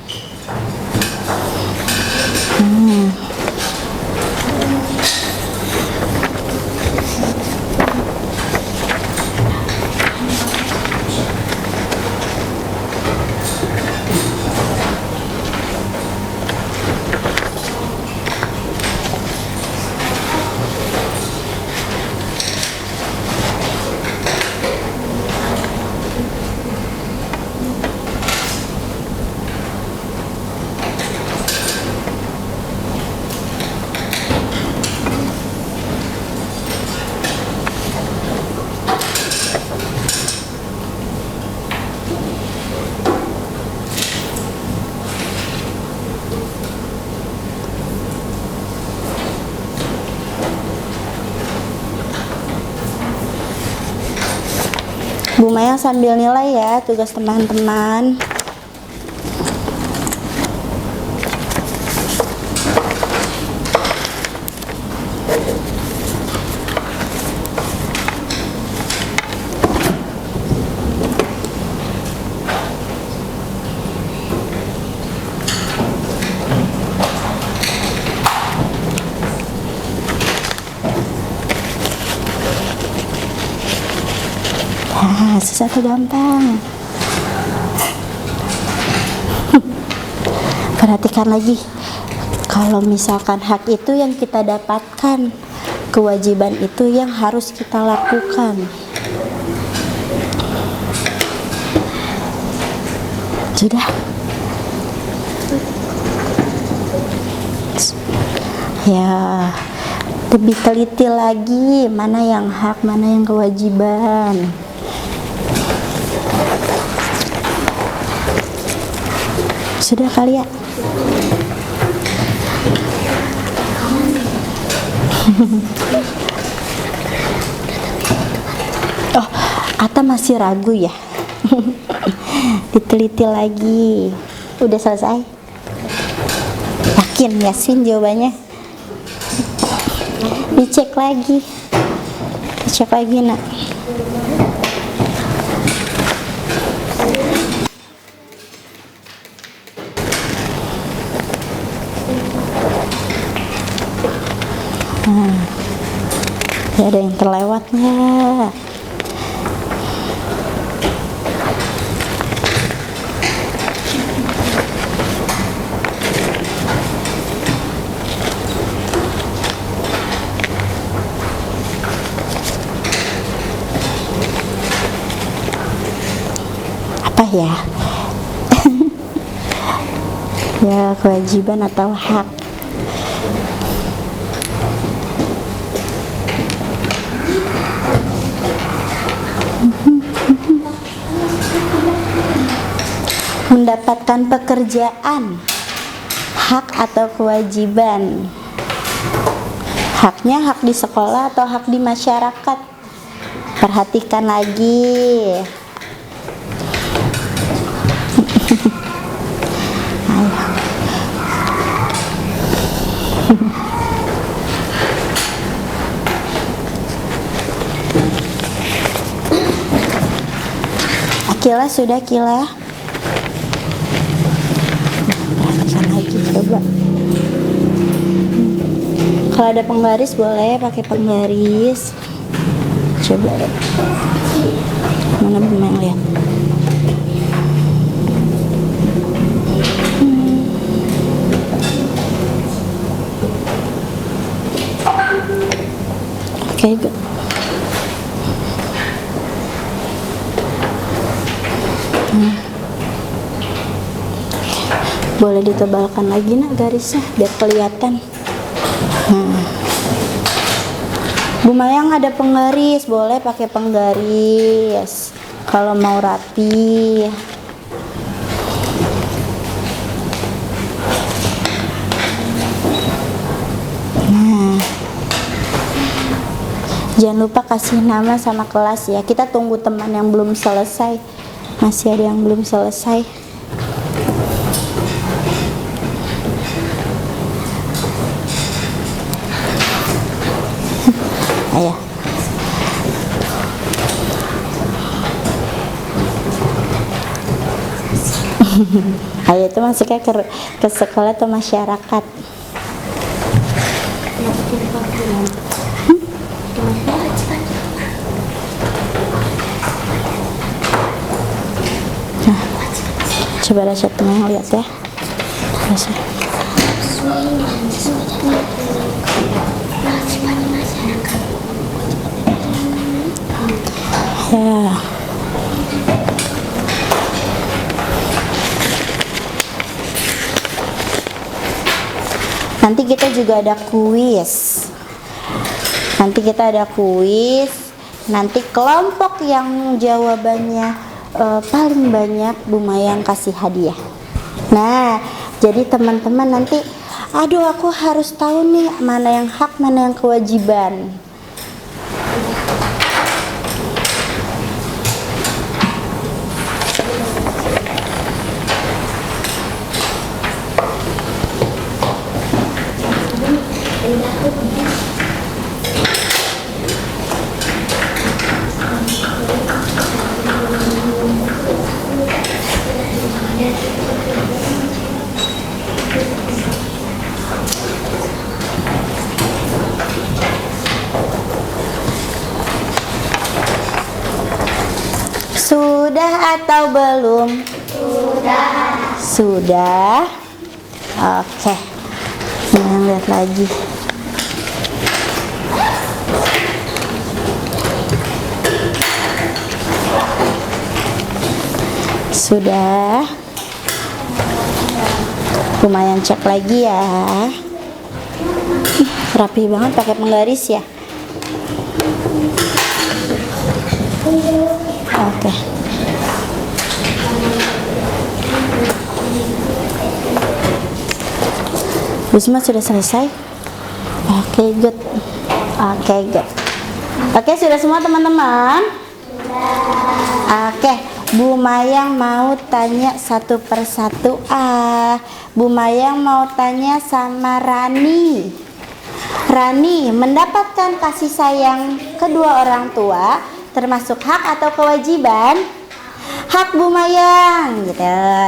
Bu Mayang sambil nilai ya tugas teman-teman. Nah, sesuatu gampang. Perhatikan lagi. Kalau misalkan hak itu yang kita dapatkan, kewajiban itu yang harus kita lakukan. Sudah? Ya, lebih teliti lagi mana yang hak, mana yang kewajiban. Sudah kali ya? Oh, Ata masih ragu ya? Diteliti lagi. Udah selesai? Yakin Yasin jawabannya? Dicek lagi. Dicek lagi nak. Ya, ada yang terlewat nggak? Apa ya? Ya, kewajiban atau hak? Mendapatkan pekerjaan, hak atau kewajiban? Haknya hak di sekolah atau hak di masyarakat? Perhatikan lagi. Ayo. Akila sudah Kila? Perhatikan lagi coba. Kalau ada penggaris boleh pakai penggaris. Coba deh. Mana Buma yang lihat? Oke, good. Boleh ditebalkan lagi nak garisnya biar kelihatan. Bu Mayang ada penggaris, boleh pakai penggaris kalau mau rapi. Jangan lupa kasih nama sama kelas ya. Kita tunggu teman yang belum selesai. Masih ada yang belum selesai. Ayo. Ayo, itu masuknya ke sekolah atau masyarakat? Nah, coba Rasyad tengah lihat ya. Rasyad. Ya. Nanti kita juga ada kuis. Nanti kelompok yang jawabannya paling banyak Bu Mayang kasih hadiah. Nah, jadi teman-teman nanti, aduh aku harus tahu nih mana yang hak, mana yang kewajiban. atau belum? Sudah. Oke. Nah, lihat lagi. Sudah. Lumayan, cek lagi ya. Rapi banget pakai penggaris ya. Oke. Bisma sudah selesai? Oke, good. Oke, good. Oke, sudah semua teman-teman? Oke, Bu Mayang mau tanya satu persatu. Bu Mayang mau tanya sama Rani. Rani, mendapatkan kasih sayang kedua orang tua termasuk hak atau kewajiban? Hak Bu Mayang gitu.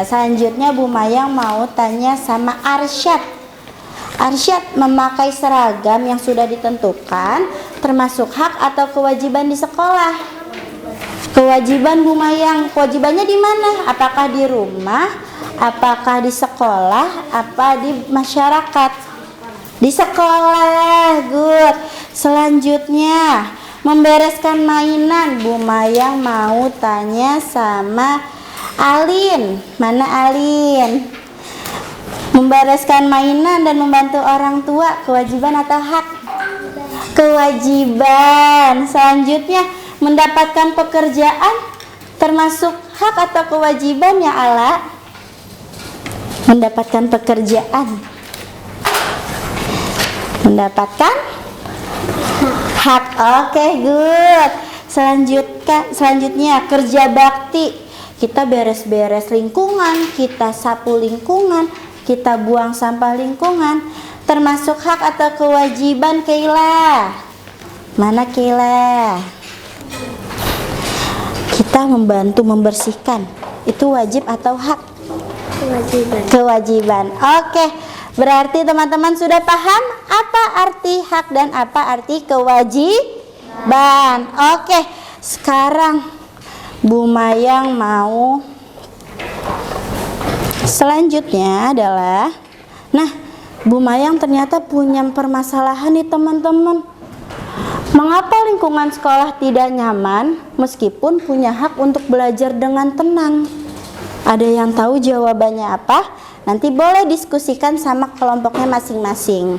Selanjutnya Bu Mayang mau tanya sama Arsyad. Arsyad, memakai seragam yang sudah ditentukan termasuk hak atau kewajiban di sekolah? Kewajiban Bu Mayang, kewajibannya di mana? Apakah di rumah, apakah di sekolah, apa di masyarakat? Di sekolah, good. Selanjutnya, membereskan mainan. Bu Mayang mau tanya sama Alin. Mana Alin? Membereskan mainan dan membantu orang tua, kewajiban atau hak? Kewajiban. Selanjutnya, mendapatkan pekerjaan termasuk hak atau kewajiban ya Ala? Mendapatkan pekerjaan. Mendapatkan hak. Oke, good. Selanjutnya kerja bakti. Kita beres-beres lingkungan, kita sapu lingkungan, kita buang sampah lingkungan, termasuk hak atau kewajiban Keila? Mana Keila? Kita membantu membersihkan, itu wajib atau hak? Kewajiban. Kewajiban. Oke, berarti teman-teman sudah paham apa arti hak dan apa arti kewajiban. Oke, sekarang Bu Mayang mau selanjutnya adalah, nah, Bu Mayang ternyata punya permasalahan nih teman-teman. Mengapa lingkungan sekolah tidak nyaman meskipun punya hak untuk belajar dengan tenang? Ada yang tahu jawabannya apa? Nanti boleh diskusikan sama kelompoknya masing-masing.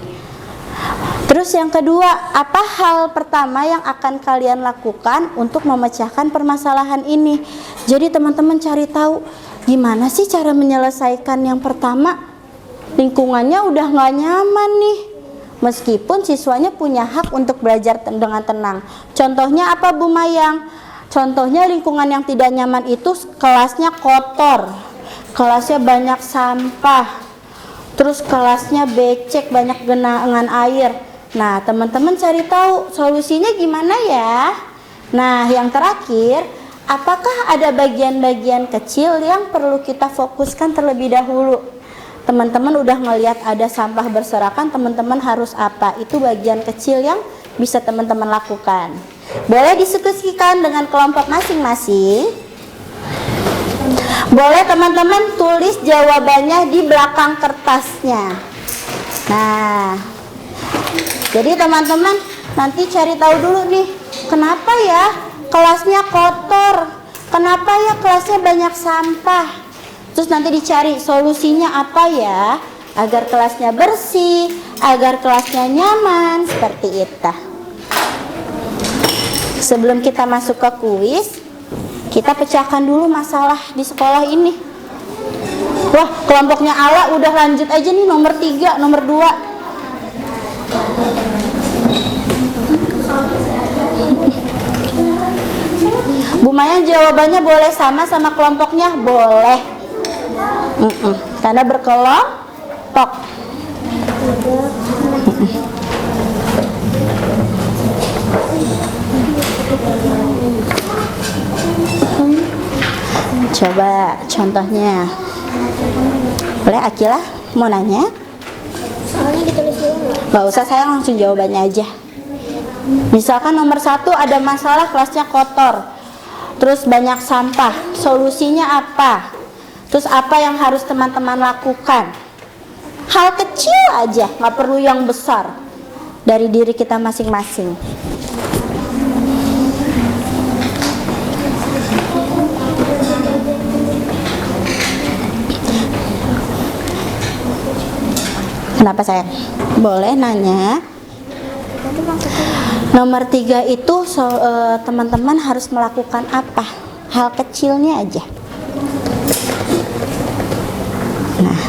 Terus yang kedua, apa hal pertama yang akan kalian lakukan untuk memecahkan permasalahan ini? Jadi teman-teman cari tahu gimana sih cara menyelesaikan yang pertama. Lingkungannya udah nggak nyaman nih, meskipun siswanya punya hak untuk belajar dengan tenang. Contohnya apa Bu Mayang? Contohnya lingkungan yang tidak nyaman itu kelasnya kotor, kelasnya banyak sampah, terus kelasnya becek, banyak genangan air. Nah, teman-teman cari tahu solusinya gimana ya. Nah, yang terakhir, apakah ada bagian-bagian kecil yang perlu kita fokuskan terlebih dahulu? Teman-teman udah ngelihat ada sampah berserakan, teman-teman harus apa? Itu bagian kecil yang bisa teman-teman lakukan. Boleh diskusikan dengan kelompok masing-masing. Boleh teman-teman tulis jawabannya di belakang kertasnya. Nah, jadi teman-teman nanti cari tahu dulu nih, kenapa ya kelasnya kotor? Kenapa ya kelasnya banyak sampah? Terus nanti dicari solusinya apa ya, agar kelasnya bersih, agar kelasnya nyaman, seperti itu. Sebelum kita masuk ke kuis, kita pecahkan dulu masalah di sekolah ini. Wah, kelompoknya Ala udah lanjut aja nih, nomor 3, nomor 2. Bu Maya jawabannya boleh sama kelompoknya? Boleh. Karena berkelompok. Coba contohnya. Boleh Akila mau nanya? Soalnya ditulis dulu. Gak usah, saya langsung jawabannya aja. Misalkan nomor 1 ada masalah kelasnya kotor. terus banyak sampah. Solusinya apa? Terus apa yang harus teman-teman lakukan? Hal kecil aja, nggak perlu yang besar, dari diri kita masing-masing. Kenapa sayang? Boleh nanya. Nomor 3 itu teman-teman harus melakukan apa? Hal kecilnya aja. Nah,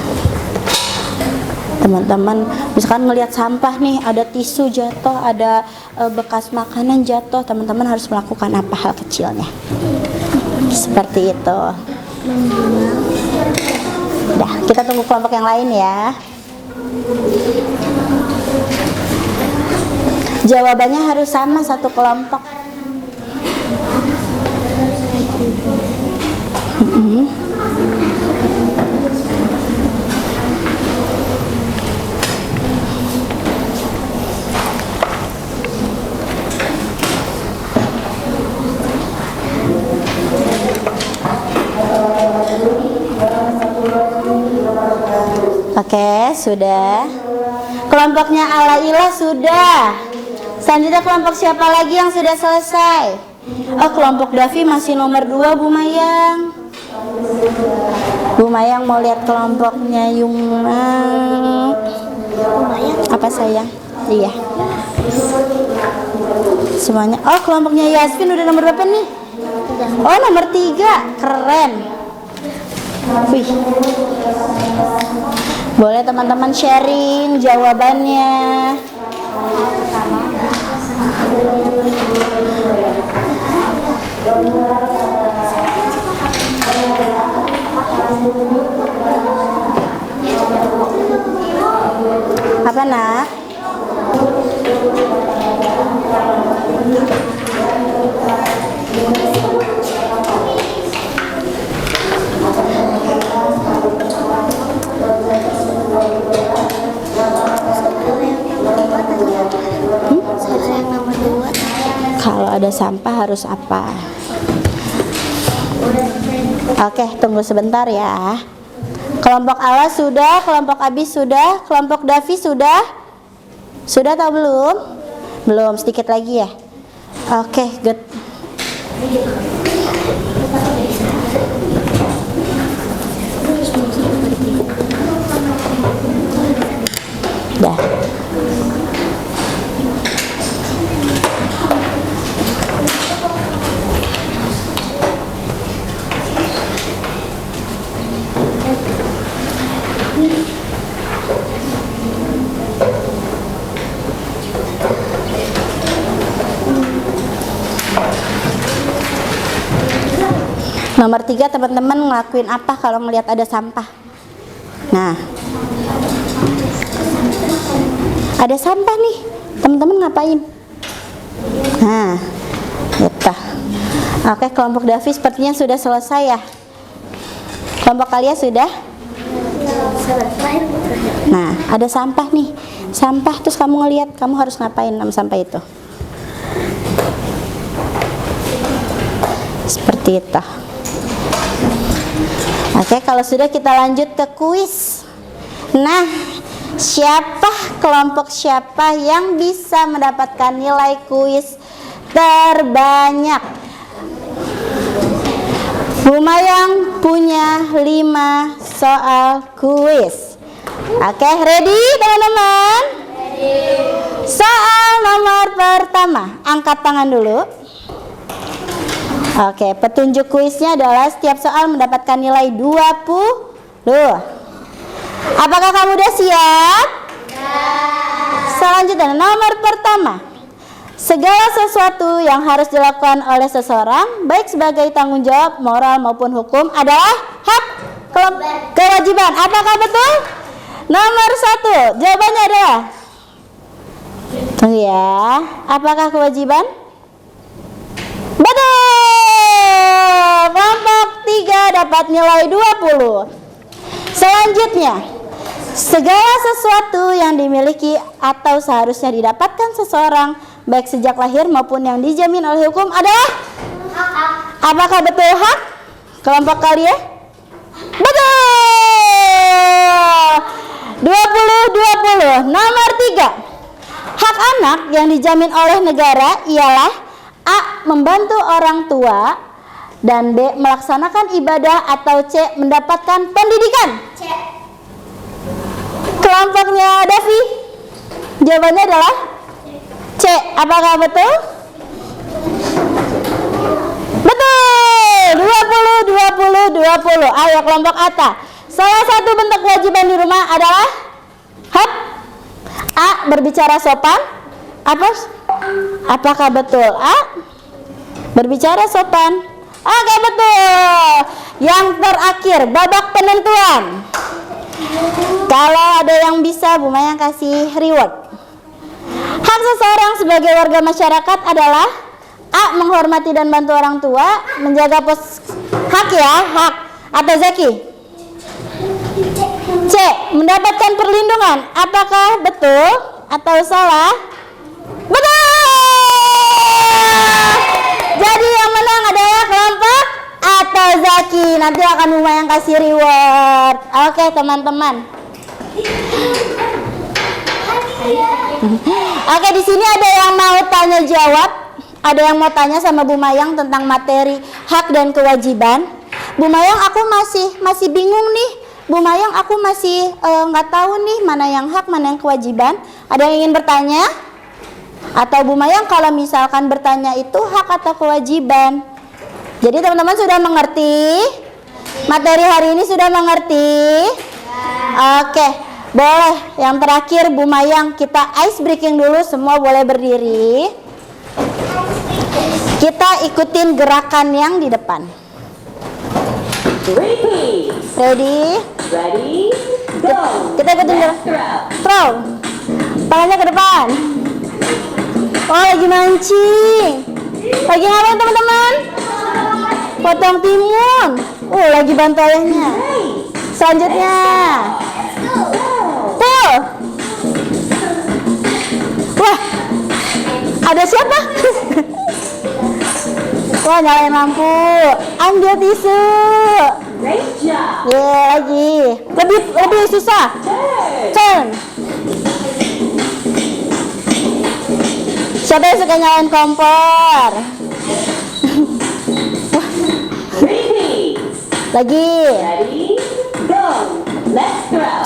teman-teman misalkan melihat sampah nih, ada tisu jatuh, ada bekas makanan jatuh, teman-teman harus melakukan apa hal kecilnya? Seperti itu. Udah, kita tunggu kelompok yang lain ya. Jawabannya harus sama satu kelompok. Oke, sudah. Kelompoknya Alaila sudah. Selanjutnya kelompok siapa lagi yang sudah selesai? Oh, kelompok Davi masih nomor 2, Bu Mayang. Bu Mayang mau lihat kelompoknya Yungna. Apa sayang? Iya. Semuanya. Oh, kelompoknya Yasmin udah nomor berapa nih? Oh, nomor 3. Keren. Wih. Boleh teman-teman sharing jawabannya. Apa nak? Kalau ada sampah harus apa? Oke, tunggu sebentar ya. Kelompok Ala sudah, kelompok Abi sudah, kelompok Davi sudah? Sudah atau belum? Belum, sedikit lagi ya. Oke, good. Dah. Nomor 3, teman-teman ngelakuin apa kalau melihat ada sampah? Nah, ada sampah nih, teman-teman ngapain? Nah, gitu. Oke, kelompok Davi sepertinya sudah selesai ya. Kelompok kalian sudah? Nah, ada sampah nih, sampah, terus kamu ngelihat, kamu harus ngapain sama sampah itu? Seperti itu. Oke, kalau sudah kita lanjut ke kuis. Nah, kelompok siapa yang bisa mendapatkan nilai kuis terbanyak? Bu Mayang punya 5 soal kuis. Oke, ready teman-teman? Soal nomor pertama, angkat tangan dulu. Oke, petunjuk kuisnya adalah setiap soal mendapatkan nilai 20. Apakah kamu udah siap? Selanjutnya, nomor pertama. Segala sesuatu yang harus dilakukan oleh seseorang, baik sebagai tanggung jawab moral maupun hukum, adalah hak kewajiban. Apakah betul? Nomor 1, jawabannya adalah, tunggu ya, apakah kewajiban? Betul. Kelompok 3 dapat nilai 20. Selanjutnya, segala sesuatu yang dimiliki atau seharusnya didapatkan seseorang, baik sejak lahir maupun yang dijamin oleh hukum, adalah Apakah betul hak kelompok kalian? Betul. 20-20. Nomor 3. Hak anak yang dijamin oleh negara ialah A. Membantu orang tua, dan B. Melaksanakan ibadah, atau C. Mendapatkan pendidikan. C. Kelompoknya Davi, jawabannya adalah C. Apakah betul? Betul. 20-20. Ayo kelompok Atta. Salah satu bentuk kewajiban di rumah adalah hap. A. Berbicara sopan. Apakah betul A? Berbicara sopan. Oke, betul. Yang terakhir, babak penentuan. Kalau ada yang bisa, Bu Maya kasih reward. Hak seseorang sebagai warga masyarakat adalah A. Menghormati dan bantu orang tua, menjaga hak ya, hak. Atau Zaki? C. Mendapatkan perlindungan. Apakah betul atau salah? Betul. Jadi yang menang adalah kelompok atau Zaki. Nanti akan Bu Maya yang kasih reward. Oke teman-teman. Oke, di sini ada yang mau tanya jawab. Ada yang mau tanya sama Bu Mayang tentang materi hak dan kewajiban. Bu Mayang, aku masih bingung nih. Bu Mayang, aku masih nggak tahu nih mana yang hak, mana yang kewajiban. Ada yang ingin bertanya? Atau Bu Mayang kalau misalkan bertanya itu hak atau kewajiban? Jadi teman-teman sudah mengerti? Materi hari ini sudah mengerti? Oke, boleh. Yang terakhir Bu Mayang, kita ice breaking dulu, semua boleh berdiri. Kita ikutin gerakan yang di depan. Ready? Go. Kita ikutin gerakan. Throw. Palanya ke depan. Oh, lagi mancing. Lagi ngapain teman-teman? Potong timun. Oh, lagi bantu ayahnya. Selanjutnya. Pull. Wah, ada siapa? Wah, nyalain lampu. Ambil tisu. Lagi. Lebih susah. Turn. Siapa yang suka nyalain kompor? Lagi.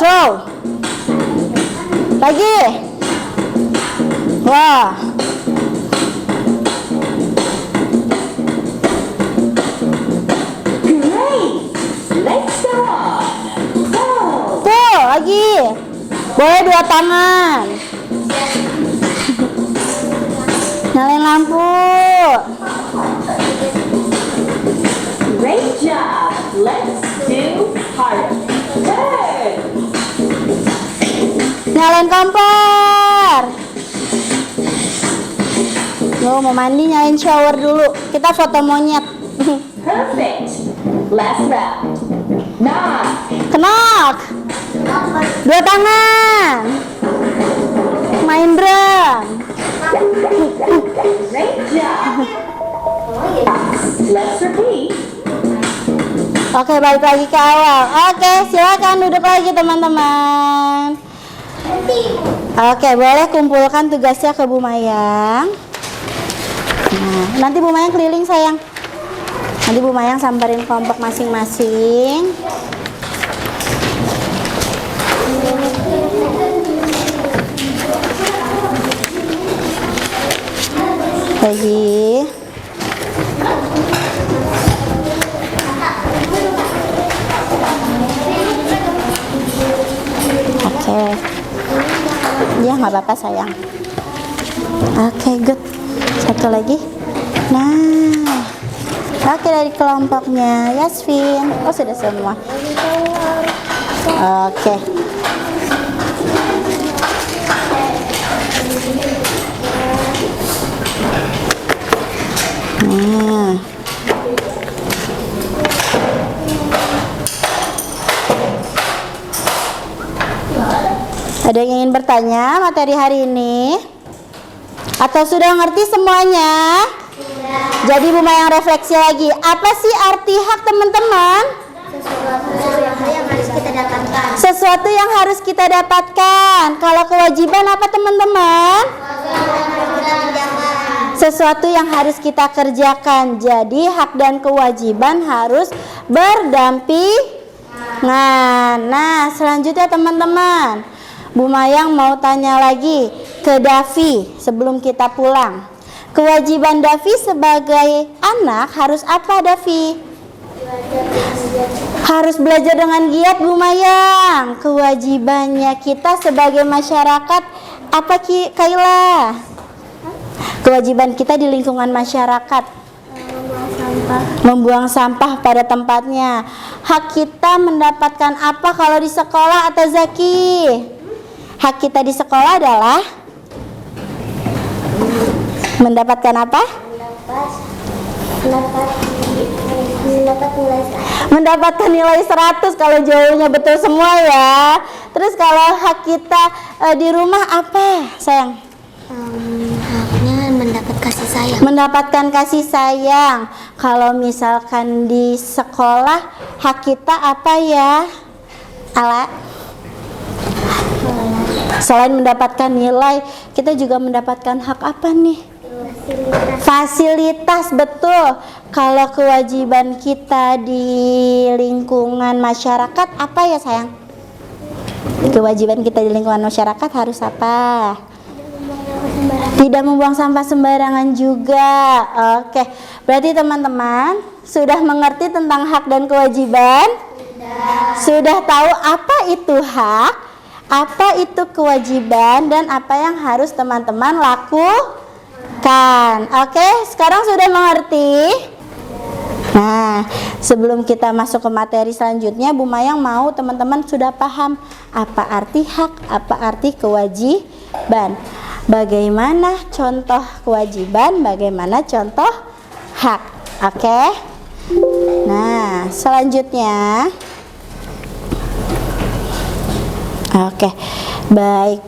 Throw. Lagi. Wah. Tuh, lagi. Boleh 2 tangan. Nyalain lampu. Great job. Let's do harder. Turn. Nyalain kompor. Lo mau mandi, nyalain shower dulu. Kita foto monyet. Perfect. Last round. Knock. Knock. 2 tangan. Main drum. Great job. Let's repeat. Oke, balik lagi ke awal. Oke, silakan duduk lagi teman-teman. Oke, boleh kumpulkan tugasnya ke Bu Mayang. Nah, nanti Bu Mayang keliling sayang. Nanti Bu Mayang samperin kelompok masing-masing. Lagi. Oke. Ya, nggak apa-apa sayang. Oke, good. Satu lagi. Nah. Oke, dari kelompoknya Yasvin. Oh, sudah semua. Oke. Nah. Ada yang ingin bertanya materi hari ini? Atau sudah ngerti semuanya? Jadi Bu Mayang refleksi lagi. Apa sih arti hak teman-teman? Sesuatu yang harus kita dapatkan. Kalau kewajiban apa teman-teman? Sesuatu yang harus kita kerjakan. Jadi hak dan kewajiban harus berdampingan. Nah, selanjutnya teman-teman, Bu Mayang mau tanya lagi ke Davi sebelum kita pulang. Kewajiban Davi sebagai anak harus apa, Davi? Harus belajar dengan giat, Bu Mayang. Kewajibannya kita sebagai masyarakat apa, Kaila? Kewajiban kita di lingkungan masyarakat membuang sampah pada tempatnya. Hak kita mendapatkan apa kalau di sekolah, atau Zaki? Hak kita di sekolah adalah mendapatkan apa? Mendapatkan nilai 100 kalau jauhnya betul semua ya. Terus kalau hak kita di rumah apa, sayang? Haknya mendapat kasih sayang. Mendapatkan kasih sayang. Kalau misalkan di sekolah, hak kita apa ya, Ala? Selain mendapatkan nilai, kita juga mendapatkan hak apa nih? Fasilitas, betul. Kalau kewajiban kita di lingkungan masyarakat apa ya, sayang? Kewajiban kita di lingkungan masyarakat harus apa? Tidak membuang sampah sembarangan juga. Oke, berarti teman-teman sudah mengerti tentang hak dan kewajiban? Sudah tahu apa itu hak, apa itu kewajiban, dan apa yang harus teman-teman lakukan. Oke, sekarang sudah mengerti? Nah, sebelum kita masuk ke materi selanjutnya, Bu Mayang mau teman-teman sudah paham apa arti hak, apa arti kewajiban. Bagaimana contoh kewajiban, bagaimana contoh hak. Oke. Nah, selanjutnya. Oke, baik.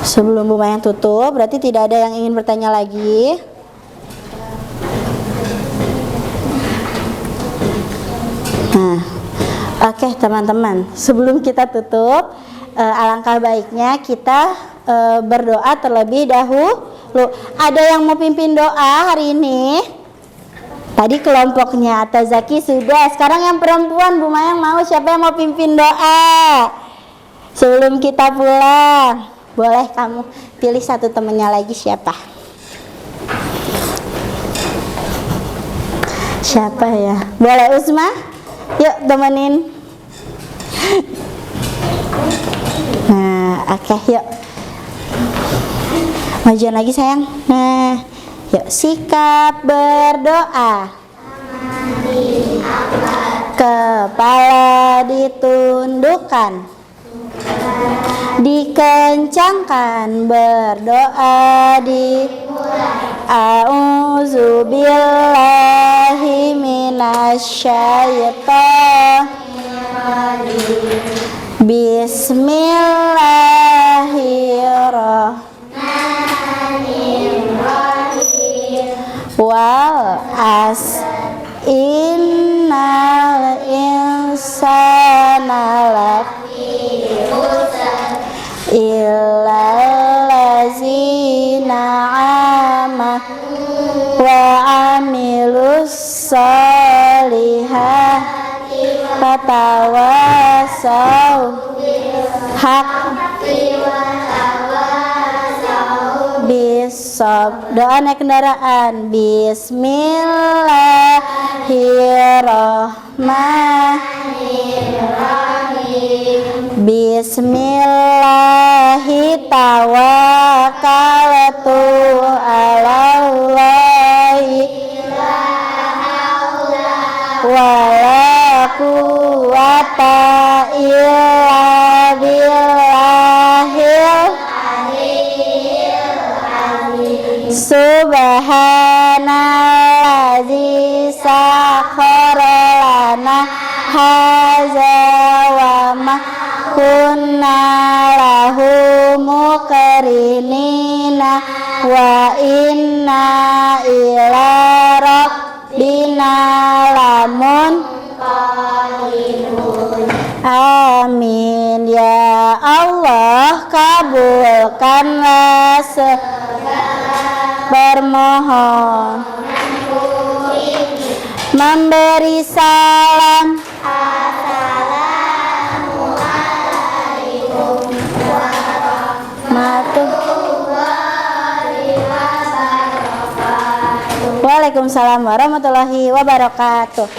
Sebelum Bu Mayang tutup, berarti tidak ada yang ingin bertanya lagi. Nah, oke teman-teman, sebelum kita tutup, alangkah baiknya kita berdoa terlebih dahulu. Ada yang mau pimpin doa hari ini? Tadi kelompoknya atau Zaki sudah. Sekarang yang perempuan, Bu Mayang mau, siapa yang mau pimpin doa sebelum kita pulang? Boleh kamu pilih satu temennya lagi, siapa? Siapa ya? Boleh Usma? Yuk temenin. Nah, oke, yuk. Majuan lagi sayang. Nah, yuk sikap berdoa. Kepala ditundukkan, dikencangkan, berdoa di A'udzubillahi minasyaitonirrajim. Bismillahirrahmanirrahim. Wal as innal insana lafi khusr illallazina amanu wa amilus solihati fatawasau hak bisob. Doa naik kendaraan. Bismillahirrahmanirrahim. Bismillahi tawakkaltu alallahi wala quwwata illa billahil subhanallazi sakhkhara lana hadza wa ma kunna lahu muqrinina wa inna ila rabbina lamunqalibun. Amin ya Allah, kabulkanlah segala bermohon. Memberi salam. Assalamualaikum warahmatullahi wabarakatuh. Waalaikumsalam warahmatullahi wabarakatuh.